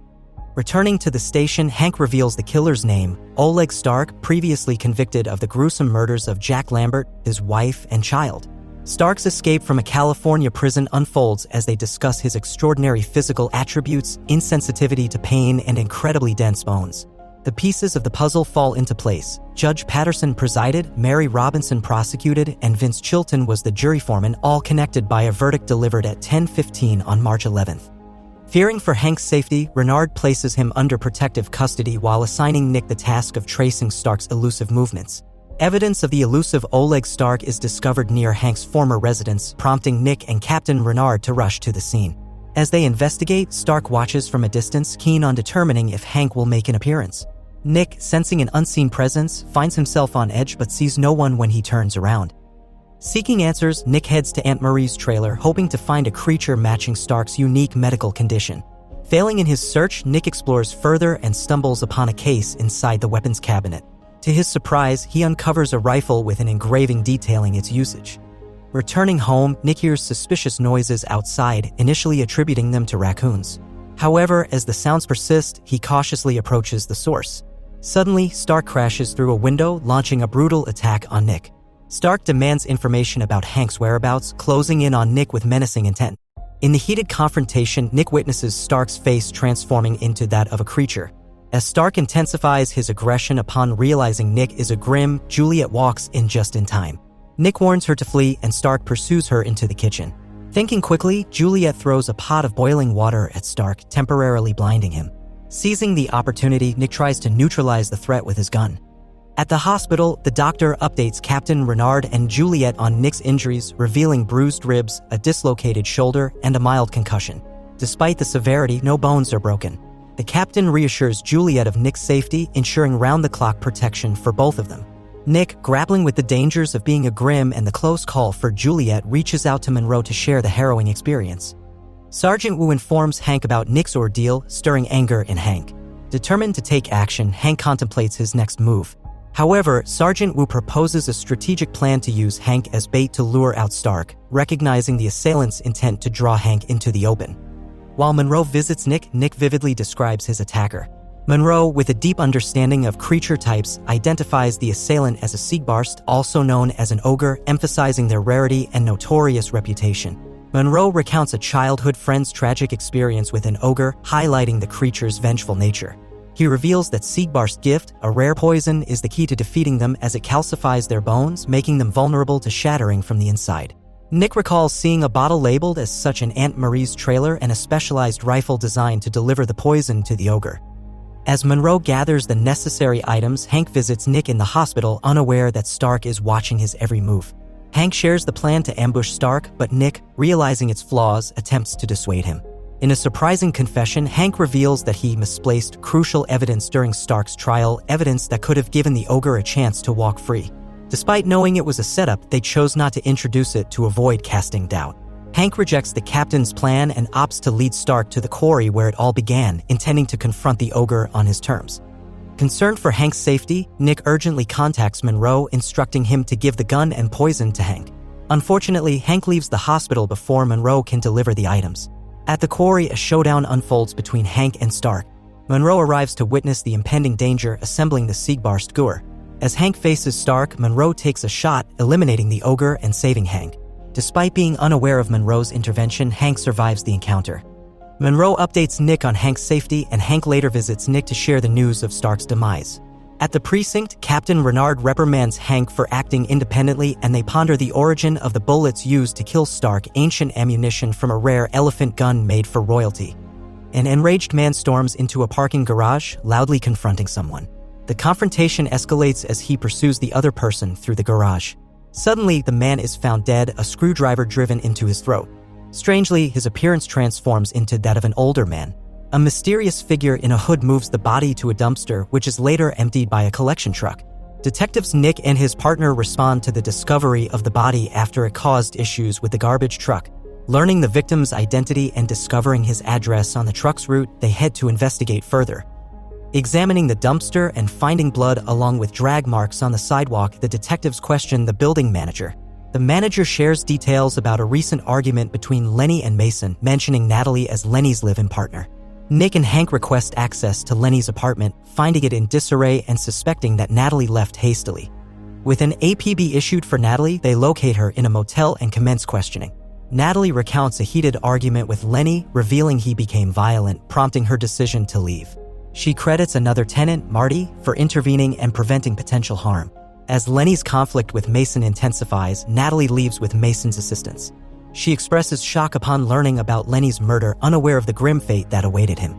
Returning to the station, Hank reveals the killer's name, Oleg Stark, previously convicted of the gruesome murders of Jack Lambert, his wife, and child. Stark's escape from a California prison unfolds as they discuss his extraordinary physical attributes, insensitivity to pain, and incredibly dense bones. The pieces of the puzzle fall into place. Judge Patterson presided, Mary Robinson prosecuted, and Vince Chilton was the jury foreman, all connected by a verdict delivered at 10:15 on March 11th. Fearing for Hank's safety, Renard places him under protective custody while assigning Nick the task of tracing Stark's elusive movements. Evidence of the elusive Oleg Stark is discovered near Hank's former residence, prompting Nick and Captain Renard to rush to the scene. As they investigate, Stark watches from a distance, keen on determining if Hank will make an appearance. Nick, sensing an unseen presence, finds himself on edge but sees no one when he turns around. Seeking answers, Nick heads to Aunt Marie's trailer, hoping to find a creature matching Stark's unique medical condition. Failing in his search, Nick explores further and stumbles upon a case inside the weapons cabinet. To his surprise, he uncovers a rifle with an engraving detailing its usage. Returning home, Nick hears suspicious noises outside, initially attributing them to raccoons. However, as the sounds persist, he cautiously approaches the source. Suddenly, Stark crashes through a window, launching a brutal attack on Nick. Stark demands information about Hank's whereabouts, closing in on Nick with menacing intent. In the heated confrontation, Nick witnesses Stark's face transforming into that of a creature. As Stark intensifies his aggression upon realizing Nick is a Grimm, Juliette walks in just in time. Nick warns her to flee, and Stark pursues her into the kitchen. Thinking quickly, Juliette throws a pot of boiling water at Stark, temporarily blinding him. Seizing the opportunity, Nick tries to neutralize the threat with his gun. At the hospital, the doctor updates Captain Renard and Juliette on Nick's injuries, revealing bruised ribs, a dislocated shoulder, and a mild concussion. Despite the severity, no bones are broken. The captain reassures Juliette of Nick's safety, ensuring round-the-clock protection for both of them. Nick, grappling with the dangers of being a Grimm and the close call for Juliette, reaches out to Monroe to share the harrowing experience. Sergeant Wu informs Hank about Nick's ordeal, stirring anger in Hank. Determined to take action, Hank contemplates his next move. However, Sergeant Wu proposes a strategic plan to use Hank as bait to lure out Stark, recognizing the assailant's intent to draw Hank into the open. While Monroe visits Nick, Nick vividly describes his attacker. Monroe, with a deep understanding of creature types, identifies the assailant as a Siegbarst, also known as an ogre, emphasizing their rarity and notorious reputation. Monroe recounts a childhood friend's tragic experience with an ogre, highlighting the creature's vengeful nature. He reveals that Siegbarst's gift, a rare poison, is the key to defeating them as it calcifies their bones, making them vulnerable to shattering from the inside. Nick recalls seeing a bottle labeled as such in Aunt Marie's trailer and a specialized rifle designed to deliver the poison to the ogre. As Monroe gathers the necessary items, Hank visits Nick in the hospital, unaware that Stark is watching his every move. Hank shares the plan to ambush Stark, but Nick, realizing its flaws, attempts to dissuade him. In a surprising confession, Hank reveals that he misplaced crucial evidence during Stark's trial, evidence that could have given the ogre a chance to walk free. Despite knowing it was a setup, they chose not to introduce it to avoid casting doubt. Hank rejects the captain's plan and opts to lead Stark to the quarry where it all began, intending to confront the ogre on his terms. Concerned for Hank's safety, Nick urgently contacts Monroe, instructing him to give the gun and poison to Hank. Unfortunately, Hank leaves the hospital before Monroe can deliver the items. At the quarry, a showdown unfolds between Hank and Stark. Monroe arrives to witness the impending danger, assembling the Siegbarst Gur. As Hank faces Stark, Monroe takes a shot, eliminating the ogre and saving Hank. Despite being unaware of Monroe's intervention, Hank survives the encounter. Monroe updates Nick on Hank's safety, and Hank later visits Nick to share the news of Stark's demise. At the precinct, Captain Renard reprimands Hank for acting independently, and they ponder the origin of the bullets used to kill Stark, ancient ammunition from a rare elephant gun made for royalty. An enraged man storms into a parking garage, loudly confronting someone. The confrontation escalates as he pursues the other person through the garage. Suddenly, the man is found dead, a screwdriver driven into his throat. Strangely, his appearance transforms into that of an older man. A mysterious figure in a hood moves the body to a dumpster, which is later emptied by a collection truck. Detectives Nick and his partner respond to the discovery of the body after it caused issues with the garbage truck. Learning the victim's identity and discovering his address on the truck's route, they head to investigate further. Examining the dumpster and finding blood along with drag marks on the sidewalk, the detectives question the building manager. The manager shares details about a recent argument between Lenny and Mason, mentioning Natalie as Lenny's live-in partner. Nick and Hank request access to Lenny's apartment, finding it in disarray and suspecting that Natalie left hastily. With an APB issued for Natalie, they locate her in a motel and commence questioning. Natalie recounts a heated argument with Lenny, revealing he became violent, prompting her decision to leave. She credits another tenant, Marty, for intervening and preventing potential harm. As Lenny's conflict with Mason intensifies, Natalie leaves with Mason's assistance. She expresses shock upon learning about Lenny's murder, unaware of the grim fate that awaited him.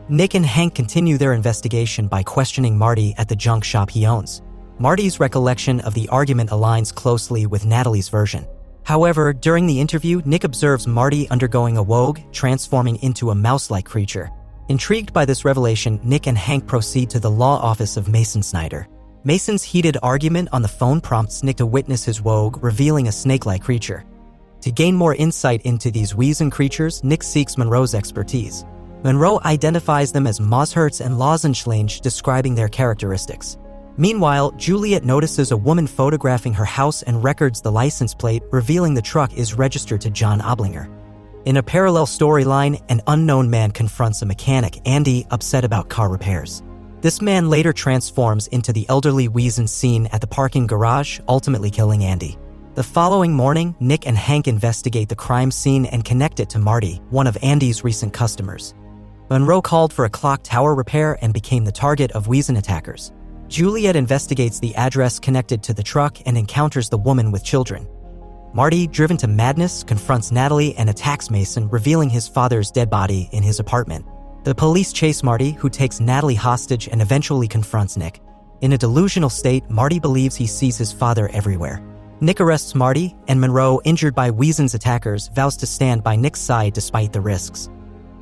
Nick and Hank continue their investigation by questioning Marty at the junk shop he owns. Marty's recollection of the argument aligns closely with Natalie's version. However, during the interview, Nick observes Marty undergoing a wogue, transforming into a mouse-like creature. Intrigued by this revelation, Nick and Hank proceed to the law office of Mason Snyder. Mason's heated argument on the phone prompts Nick to witness his wogue, revealing a snake-like creature. To gain more insight into these weazen creatures, Nick seeks Monroe's expertise. Monroe identifies them as Mosherts and Lozenschlange, describing their characteristics. Meanwhile, Juliette notices a woman photographing her house and records the license plate, revealing the truck is registered to John Oblinger. In a parallel storyline, an unknown man confronts a mechanic, Andy, upset about car repairs. This man later transforms into the elderly Weazen seen at the parking garage, ultimately killing Andy. The following morning, Nick and Hank investigate the crime scene and connect it to Marty, one of Andy's recent customers. Monroe called for a clock tower repair and became the target of Weazen attackers. Juliette investigates the address connected to the truck and encounters the woman with children. Marty, driven to madness, confronts Natalie and attacks Mason, revealing his father's dead body in his apartment. The police chase Marty, who takes Natalie hostage and eventually confronts Nick. In a delusional state, Marty believes he sees his father everywhere. Nick arrests Marty, and Monroe, injured by Weazen's attackers, vows to stand by Nick's side despite the risks.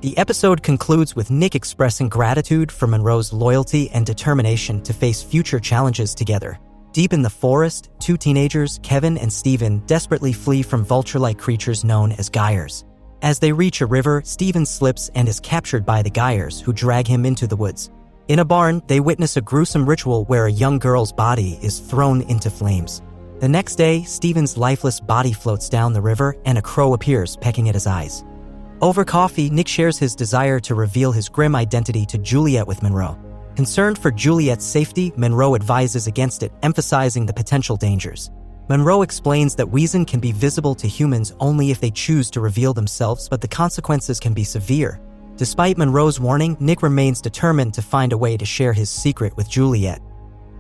The episode concludes with Nick expressing gratitude for Monroe's loyalty and determination to face future challenges together. Deep in the forest, two teenagers, Kevin and Steven, desperately flee from vulture-like creatures known as gyres. As they reach a river, Steven slips and is captured by the gyres, who drag him into the woods. In a barn, they witness a gruesome ritual where a young girl's body is thrown into flames. The next day, Steven's lifeless body floats down the river and a crow appears, pecking at his eyes. Over coffee, Nick shares his desire to reveal his Grimm identity to Juliette with Monroe. Concerned for Juliette's safety, Monroe advises against it, emphasizing the potential dangers. Monroe explains that Weazen can be visible to humans only if they choose to reveal themselves, but the consequences can be severe. Despite Monroe's warning, Nick remains determined to find a way to share his secret with Juliette.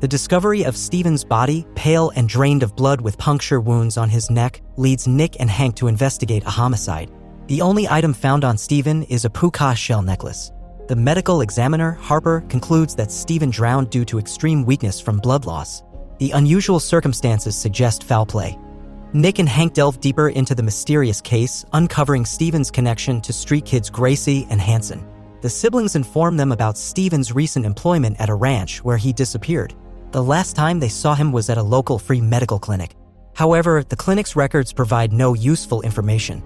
The discovery of Steven's body, pale and drained of blood with puncture wounds on his neck, leads Nick and Hank to investigate a homicide. The only item found on Steven is a puka shell necklace. The medical examiner, Harper, concludes that Steven drowned due to extreme weakness from blood loss. The unusual circumstances suggest foul play. Nick and Hank delve deeper into the mysterious case, uncovering Steven's connection to street kids Gracie and Hanson. The siblings inform them about Steven's recent employment at a ranch where he disappeared. The last time they saw him was at a local free medical clinic. However, the clinic's records provide no useful information.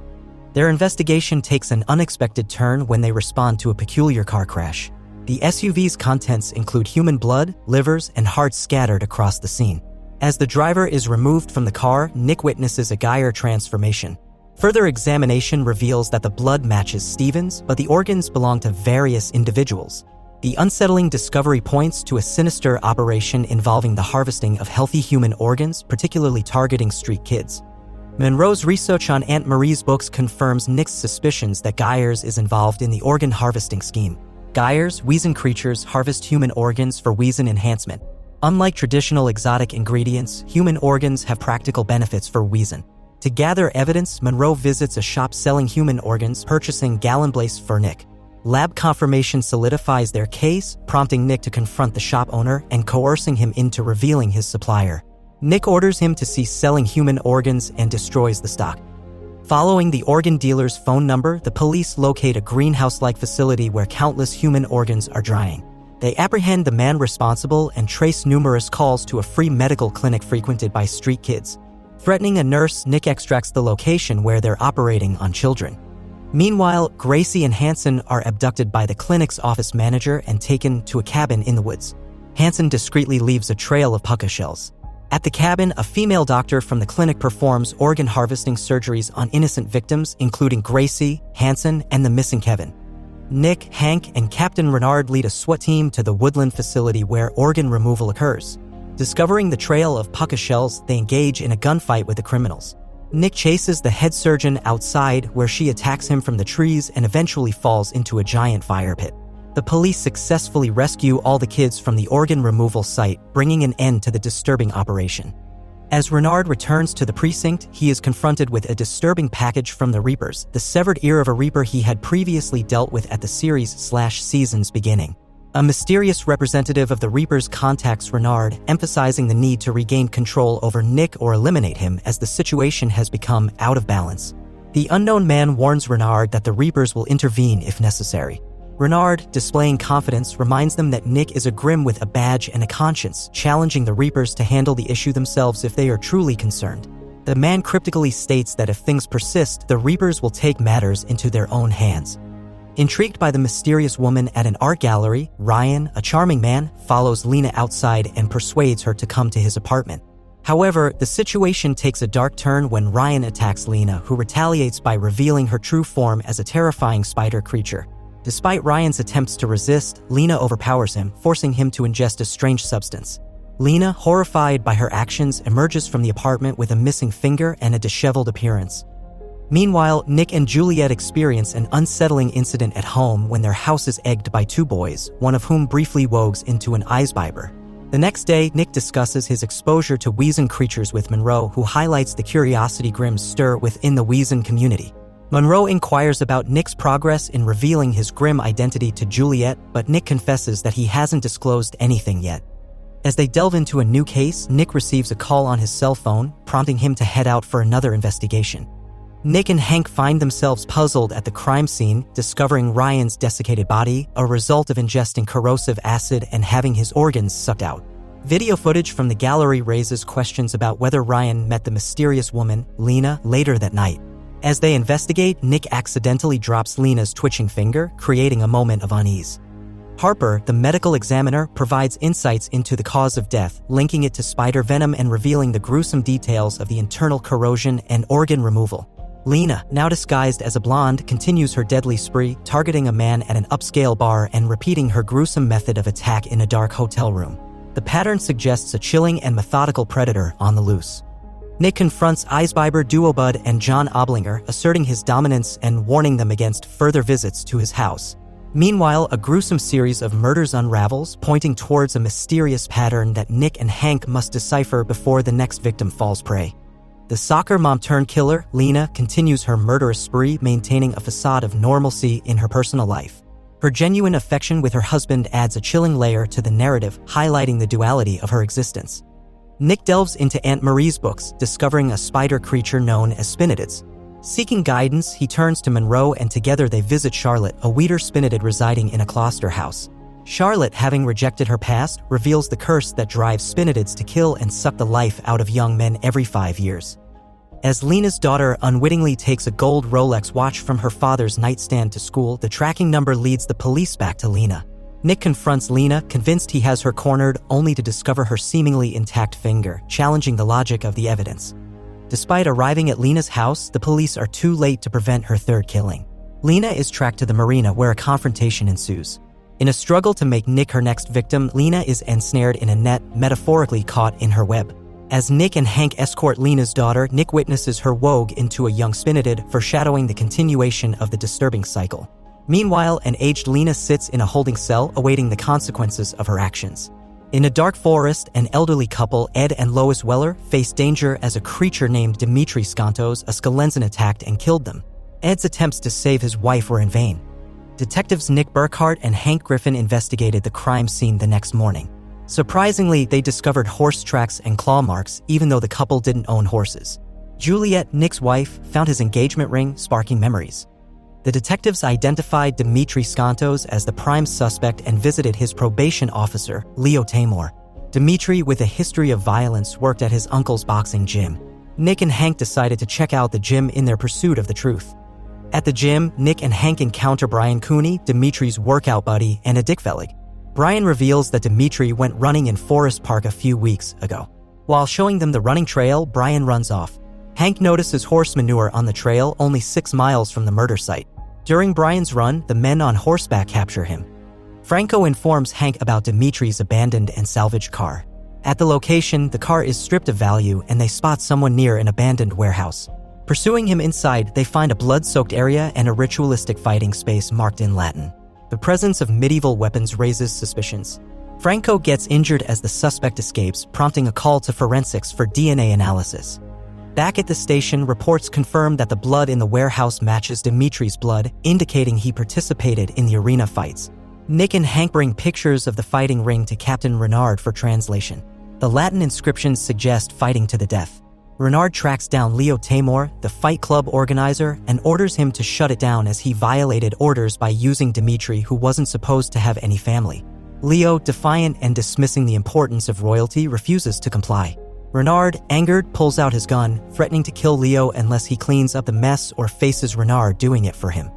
Their investigation takes an unexpected turn when they respond to a peculiar car crash. The SUV's contents include human blood, livers, and hearts scattered across the scene. As the driver is removed from the car, Nick witnesses a Geyer transformation. Further examination reveals that the blood matches Stevens, but the organs belong to various individuals. The unsettling discovery points to a sinister operation involving the harvesting of healthy human organs, particularly targeting street kids. Monroe's research on Aunt Marie's books confirms Nick's suspicions that Geyers is involved in the organ harvesting scheme. Geyers, Weazen creatures, harvest human organs for Weazen enhancement. Unlike traditional exotic ingredients, human organs have practical benefits for Weazen. To gather evidence, Monroe visits a shop selling human organs, purchasing Gallenblaze for Nick. Lab confirmation solidifies their case, prompting Nick to confront the shop owner and coercing him into revealing his supplier. Nick orders him to cease selling human organs and destroys the stock. Following the organ dealer's phone number, the police locate a greenhouse-like facility where countless human organs are drying. They apprehend the man responsible and trace numerous calls to a free medical clinic frequented by street kids. Threatening a nurse, Nick extracts the location where they're operating on children. Meanwhile, Gracie and Hansen are abducted by the clinic's office manager and taken to a cabin in the woods. Hansen discreetly leaves a trail of puka shells. At the cabin, a female doctor from the clinic performs organ harvesting surgeries on innocent victims, including Gracie, Hansen, and the missing Kevin. Nick, Hank, and Captain Renard lead a SWAT team to the woodland facility where organ removal occurs. Discovering the trail of puka shells, they engage in a gunfight with the criminals. Nick chases the head surgeon outside, where she attacks him from the trees and eventually falls into a giant fire pit. The police successfully rescue all the kids from the organ removal site, bringing an end to the disturbing operation. As Renard returns to the precinct, he is confronted with a disturbing package from the Reapers, the severed ear of a Reaper he had previously dealt with at the series/season's beginning. A mysterious representative of the Reapers contacts Renard, emphasizing the need to regain control over Nick or eliminate him as the situation has become out of balance. The unknown man warns Renard that the Reapers will intervene if necessary. Renard, displaying confidence, reminds them that Nick is a Grimm with a badge and a conscience, challenging the Reapers to handle the issue themselves if they are truly concerned. The man cryptically states that if things persist, the Reapers will take matters into their own hands. Intrigued by the mysterious woman at an art gallery, Ryan, a charming man, follows Lena outside and persuades her to come to his apartment. However, the situation takes a dark turn when Ryan attacks Lena, who retaliates by revealing her true form as a terrifying spider creature. Despite Ryan's attempts to resist, Lena overpowers him, forcing him to ingest a strange substance. Lena, horrified by her actions, emerges from the apartment with a missing finger and a disheveled appearance. Meanwhile, Nick and Juliette experience an unsettling incident at home when their house is egged by two boys, one of whom briefly wogs into an eisbiber. The next day, Nick discusses his exposure to Weazen creatures with Monroe, who highlights the curiosity Grimm stir within the Weazen community. Monroe inquires about Nick's progress in revealing his Grimm identity to Juliette, but Nick confesses that he hasn't disclosed anything yet. As they delve into a new case, Nick receives a call on his cell phone, prompting him to head out for another investigation. Nick and Hank find themselves puzzled at the crime scene, discovering Ryan's desiccated body, a result of ingesting corrosive acid and having his organs sucked out. Video footage from the gallery raises questions about whether Ryan met the mysterious woman, Lena, later that night. As they investigate, Nick accidentally drops Lena's twitching finger, creating a moment of unease. Harper, the medical examiner, provides insights into the cause of death, linking it to spider venom and revealing the gruesome details of the internal corrosion and organ removal. Lena, now disguised as a blonde, continues her deadly spree, targeting a man at an upscale bar and repeating her gruesome method of attack in a dark hotel room. The pattern suggests a chilling and methodical predator on the loose. Nick confronts Eisbiber Duobud and John Oblinger, asserting his dominance and warning them against further visits to his house. Meanwhile, a gruesome series of murders unravels, pointing towards a mysterious pattern that Nick and Hank must decipher before the next victim falls prey. The soccer mom-turned-killer, Lena, continues her murderous spree, maintaining a facade of normalcy in her personal life. Her genuine affection with her husband adds a chilling layer to the narrative, highlighting the duality of her existence. Nick delves into Aunt Marie's books, discovering a spider creature known as spinetids. Seeking guidance, he turns to Monroe and together they visit Charlotte, a Weeder spinetid residing in a Closter house. Charlotte, having rejected her past, reveals the curse that drives spinetids to kill and suck the life out of young men every 5 years. As Lena's daughter unwittingly takes a gold Rolex watch from her father's nightstand to school, the tracking number leads the police back to Lena. Nick confronts Lena, convinced he has her cornered, only to discover her seemingly intact finger, challenging the logic of the evidence. Despite arriving at Lena's house, the police are too late to prevent her third killing. Lena is tracked to the marina where a confrontation ensues. In a struggle to make Nick her next victim, Lena is ensnared in a net, metaphorically caught in her web. As Nick and Hank escort Lena's daughter, Nick witnesses her wogue into a young spinetid, foreshadowing the continuation of the disturbing cycle. Meanwhile, an aged Lena sits in a holding cell, awaiting the consequences of her actions. In a dark forest, an elderly couple, Ed and Lois Weller, face danger as a creature named Dimitri Skantos, a Skalenzan, attacked and killed them. Ed's attempts to save his wife were in vain. Detectives Nick Burkhardt and Hank Griffin investigated the crime scene the next morning. Surprisingly, they discovered horse tracks and claw marks, even though the couple didn't own horses. Juliette, Nick's wife, found his engagement ring, sparking memories. The detectives identified Dimitri Skantos as the prime suspect and visited his probation officer, Leo Tamor. Dimitri, with a history of violence, worked at his uncle's boxing gym. Nick and Hank decided to check out the gym in their pursuit of the truth. At the gym, Nick and Hank encounter Brian Cooney, Dimitri's workout buddy, and a dickfellig. Brian reveals that Dimitri went running in Forest Park a few weeks ago. While showing them the running trail, Brian runs off. Hank notices horse manure on the trail only 6 miles from the murder site. During Brian's run, the men on horseback capture him. Franco informs Hank about Dimitri's abandoned and salvaged car. At the location, the car is stripped of value and they spot someone near an abandoned warehouse. Pursuing him inside, they find a blood-soaked area and a ritualistic fighting space marked in Latin. The presence of medieval weapons raises suspicions. Franco gets injured as the suspect escapes, prompting a call to forensics for DNA analysis. Back at the station, reports confirm that the blood in the warehouse matches Dimitri's blood, indicating he participated in the arena fights. Nick and Hank bring pictures of the fighting ring to Captain Renard for translation. The Latin inscriptions suggest fighting to the death. Renard tracks down Leo Tamor, the fight club organizer, and orders him to shut it down as he violated orders by using Dimitri, who wasn't supposed to have any family. Leo, defiant and dismissing the importance of royalty, refuses to comply. Renard, angered, pulls out his gun, threatening to kill Leo unless he cleans up the mess or faces Renard doing it for him.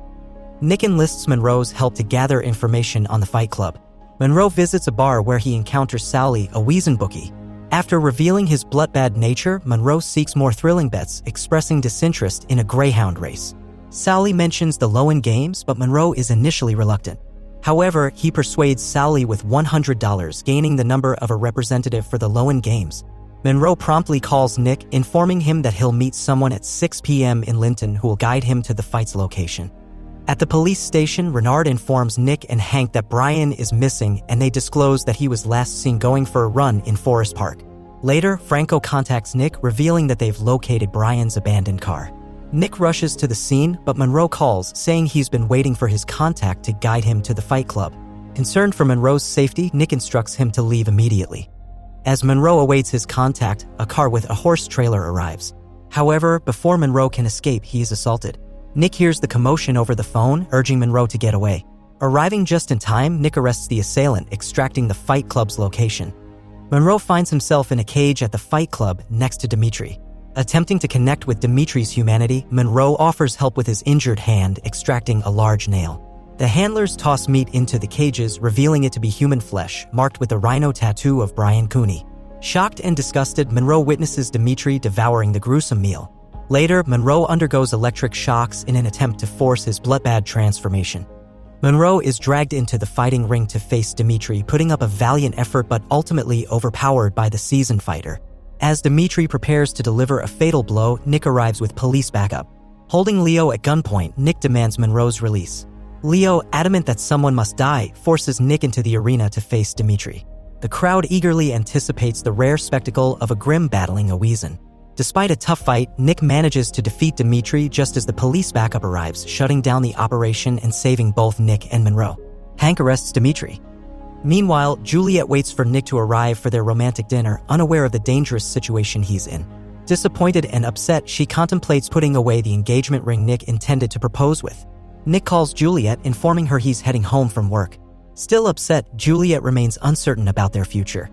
Nick enlists Monroe's help to gather information on the fight club. Monroe visits a bar where he encounters Sally, a Weazen bookie. After revealing his bloodbad nature, Monroe seeks more thrilling bets, expressing disinterest in a greyhound race. Sally mentions the Lowen Games, but Monroe is initially reluctant. However, he persuades Sally with $100, gaining the number of a representative for the Lowen Games. Monroe promptly calls Nick, informing him that he'll meet someone at 6 p.m. in Linton who will guide him to the fight's location. At the police station, Renard informs Nick and Hank that Brian is missing, and they disclose that he was last seen going for a run in Forest Park. Later, Franco contacts Nick, revealing that they've located Brian's abandoned car. Nick rushes to the scene, but Monroe calls, saying he's been waiting for his contact to guide him to the fight club. Concerned for Monroe's safety, Nick instructs him to leave immediately. As Monroe awaits his contact, a car with a horse trailer arrives. However, before Monroe can escape, he is assaulted. Nick hears the commotion over the phone, urging Monroe to get away. Arriving just in time, Nick arrests the assailant, extracting the fight club's location. Monroe finds himself in a cage at the fight club next to Dimitri. Attempting to connect with Dimitri's humanity, Monroe offers help with his injured hand, extracting a large nail. The handlers toss meat into the cages, revealing it to be human flesh, marked with a rhino tattoo of Brian Cooney. Shocked and disgusted, Monroe witnesses Dimitri devouring the gruesome meal. Later, Monroe undergoes electric shocks in an attempt to force his bloodbad transformation. Monroe is dragged into the fighting ring to face Dimitri, putting up a valiant effort but ultimately overpowered by the seasoned fighter. As Dimitri prepares to deliver a fatal blow, Nick arrives with police backup. Holding Leo at gunpoint, Nick demands Monroe's release. Leo, adamant that someone must die, forces Nick into the arena to face Dimitri. The crowd eagerly anticipates the rare spectacle of a Grimm battling a Weazen. Despite a tough fight, Nick manages to defeat Dimitri just as the police backup arrives, shutting down the operation and saving both Nick and Monroe. Hank arrests Dimitri. Meanwhile, Juliette waits for Nick to arrive for their romantic dinner, unaware of the dangerous situation he's in. Disappointed and upset, she contemplates putting away the engagement ring Nick intended to propose with. Nick calls Juliette, informing her he's heading home from work. Still upset, Juliette remains uncertain about their future.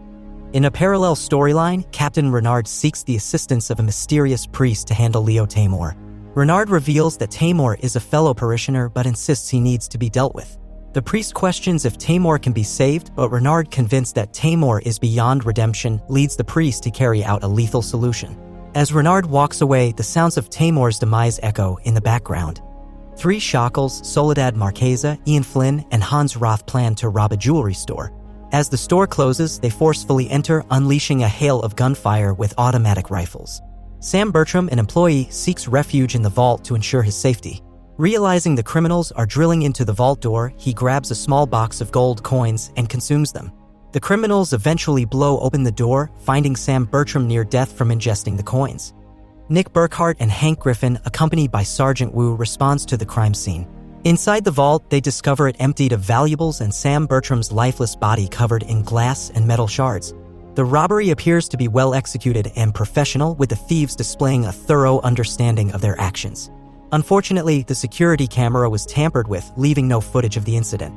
In a parallel storyline, Captain Renard seeks the assistance of a mysterious priest to handle Leo Tamor. Renard reveals that Tamor is a fellow parishioner but insists he needs to be dealt with. The priest questions if Tamor can be saved, but Renard, convinced that Tamor is beyond redemption, leads the priest to carry out a lethal solution. As Renard walks away, the sounds of Tamor's demise echo in the background. Three shackles, Soledad Marchesa, Ian Flynn, and Hans Roth plan to rob a jewelry store. As the store closes, they forcefully enter, unleashing a hail of gunfire with automatic rifles. Sam Bertram, an employee, seeks refuge in the vault to ensure his safety. Realizing the criminals are drilling into the vault door, he grabs a small box of gold coins and consumes them. The criminals eventually blow open the door, finding Sam Bertram near death from ingesting the coins. Nick Burkhardt and Hank Griffin, accompanied by Sergeant Wu, responds to the crime scene. Inside the vault, they discover it emptied of valuables and Sam Bertram's lifeless body covered in glass and metal shards. The robbery appears to be well executed and professional, with the thieves displaying a thorough understanding of their actions. Unfortunately, the security camera was tampered with, leaving no footage of the incident.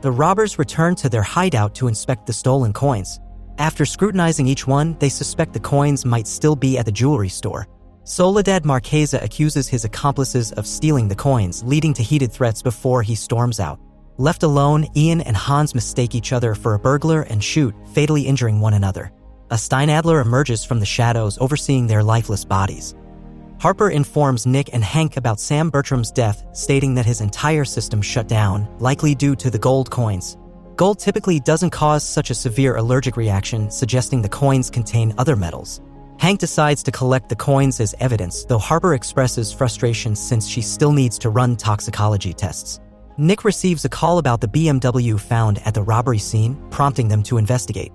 The robbers return to their hideout to inspect the stolen coins. After scrutinizing each one, they suspect the coins might still be at the jewelry store. Soledad Marchesa accuses his accomplices of stealing the coins, leading to heated threats before he storms out. Left alone, Ian and Hans mistake each other for a burglar and shoot, fatally injuring one another. A Steinadler emerges from the shadows, overseeing their lifeless bodies. Harper informs Nick and Hank about Sam Bertram's death, stating that his entire system shut down, likely due to the gold coins. Gold typically doesn't cause such a severe allergic reaction, suggesting the coins contain other metals. Hank decides to collect the coins as evidence, though Harper expresses frustration since she still needs to run toxicology tests. Nick receives a call about the BMW found at the robbery scene, prompting them to investigate.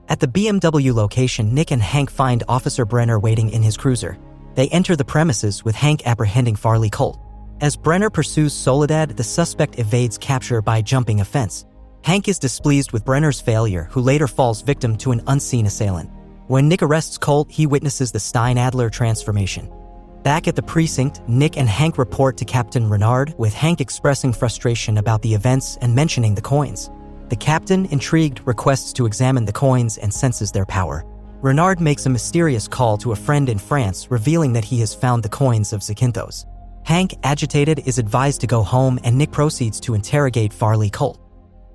At the BMW location, Nick and Hank find Officer Brenner waiting in his cruiser. They enter the premises, with Hank apprehending Farley Colt. As Brenner pursues Soledad, the suspect evades capture by jumping a fence. Hank is displeased with Brenner's failure, who later falls victim to an unseen assailant. When Nick arrests Colt, he witnesses the Steinadler transformation. Back at the precinct, Nick and Hank report to Captain Renard, with Hank expressing frustration about the events and mentioning the coins. The captain, intrigued, requests to examine the coins and senses their power. Renard makes a mysterious call to a friend in France, revealing that he has found the coins of Zakynthos. Hank, agitated, is advised to go home, and Nick proceeds to interrogate Farley Colt.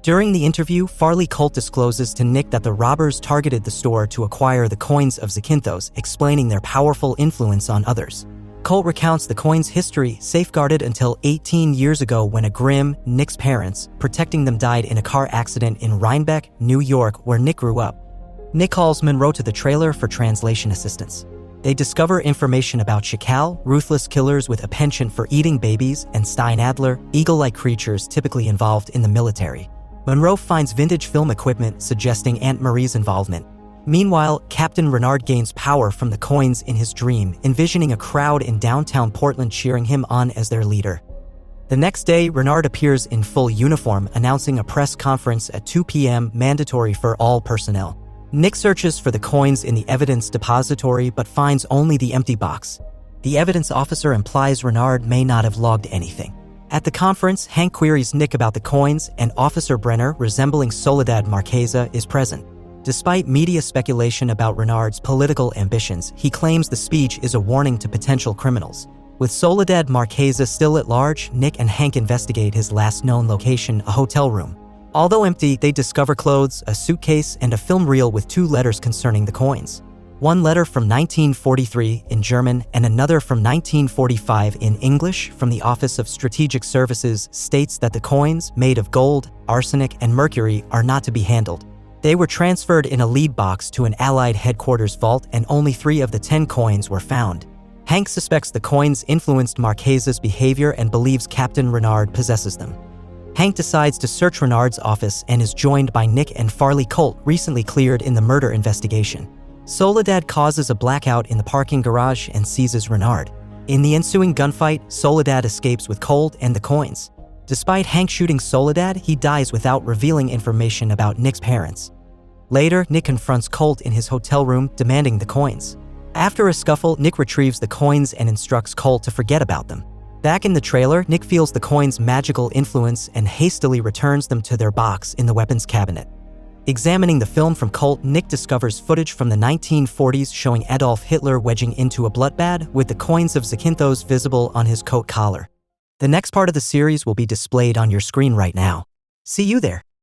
During the interview, Farley Colt discloses to Nick that the robbers targeted the store to acquire the coins of Zakynthos, explaining their powerful influence on others. Colt recounts the coins' history, safeguarded until 18 years ago when a Grimm, Nick's parents, protecting them, died in a car accident in Rhinebeck, New York, where Nick grew up. Nick calls Monroe to the trailer for translation assistance. They discover information about Shakal, ruthless killers with a penchant for eating babies, and Steinadler, eagle-like creatures typically involved in the military. Monroe finds vintage film equipment, suggesting Aunt Marie's involvement. Meanwhile, Captain Renard gains power from the coins in his dream, envisioning a crowd in downtown Portland cheering him on as their leader. The next day, Renard appears in full uniform, announcing a press conference at 2 p.m. mandatory for all personnel. Nick searches for the coins in the evidence depository but finds only the empty box. The evidence officer implies Renard may not have logged anything. At the conference, Hank queries Nick about the coins, and Officer Brenner, resembling Soledad Marchesa, is present. Despite media speculation about Renard's political ambitions, he claims the speech is a warning to potential criminals. With Soledad Marchesa still at large, Nick and Hank investigate his last known location, a hotel room. Although empty, they discover clothes, a suitcase, and a film reel with 2 letters concerning the coins. One letter from 1943 in German and another from 1945 in English from the Office of Strategic Services states that the coins, made of gold, arsenic, and mercury, are not to be handled. They were transferred in a lead box to an Allied headquarters vault, and only 3 of the 10 coins were found. Hank suspects the coins influenced Marchesa's behavior and believes Captain Renard possesses them. Hank decides to search Renard's office and is joined by Nick and Farley Colt, recently cleared in the murder investigation. Soledad causes a blackout in the parking garage and seizes Renard. In the ensuing gunfight, Soledad escapes with Colt and the coins. Despite Hank shooting Soledad, he dies without revealing information about Nick's parents. Later, Nick confronts Colt in his hotel room, demanding the coins. After a scuffle, Nick retrieves the coins and instructs Colt to forget about them. Back in the trailer, Nick feels the coins' magical influence and hastily returns them to their box in the weapons cabinet. Examining the film from Cult, Nick discovers footage from the 1940s showing Adolf Hitler wedging into a bloodbath with the coins of Zakynthos visible on his coat collar. The next part of the series will be displayed on your screen right now. See you there.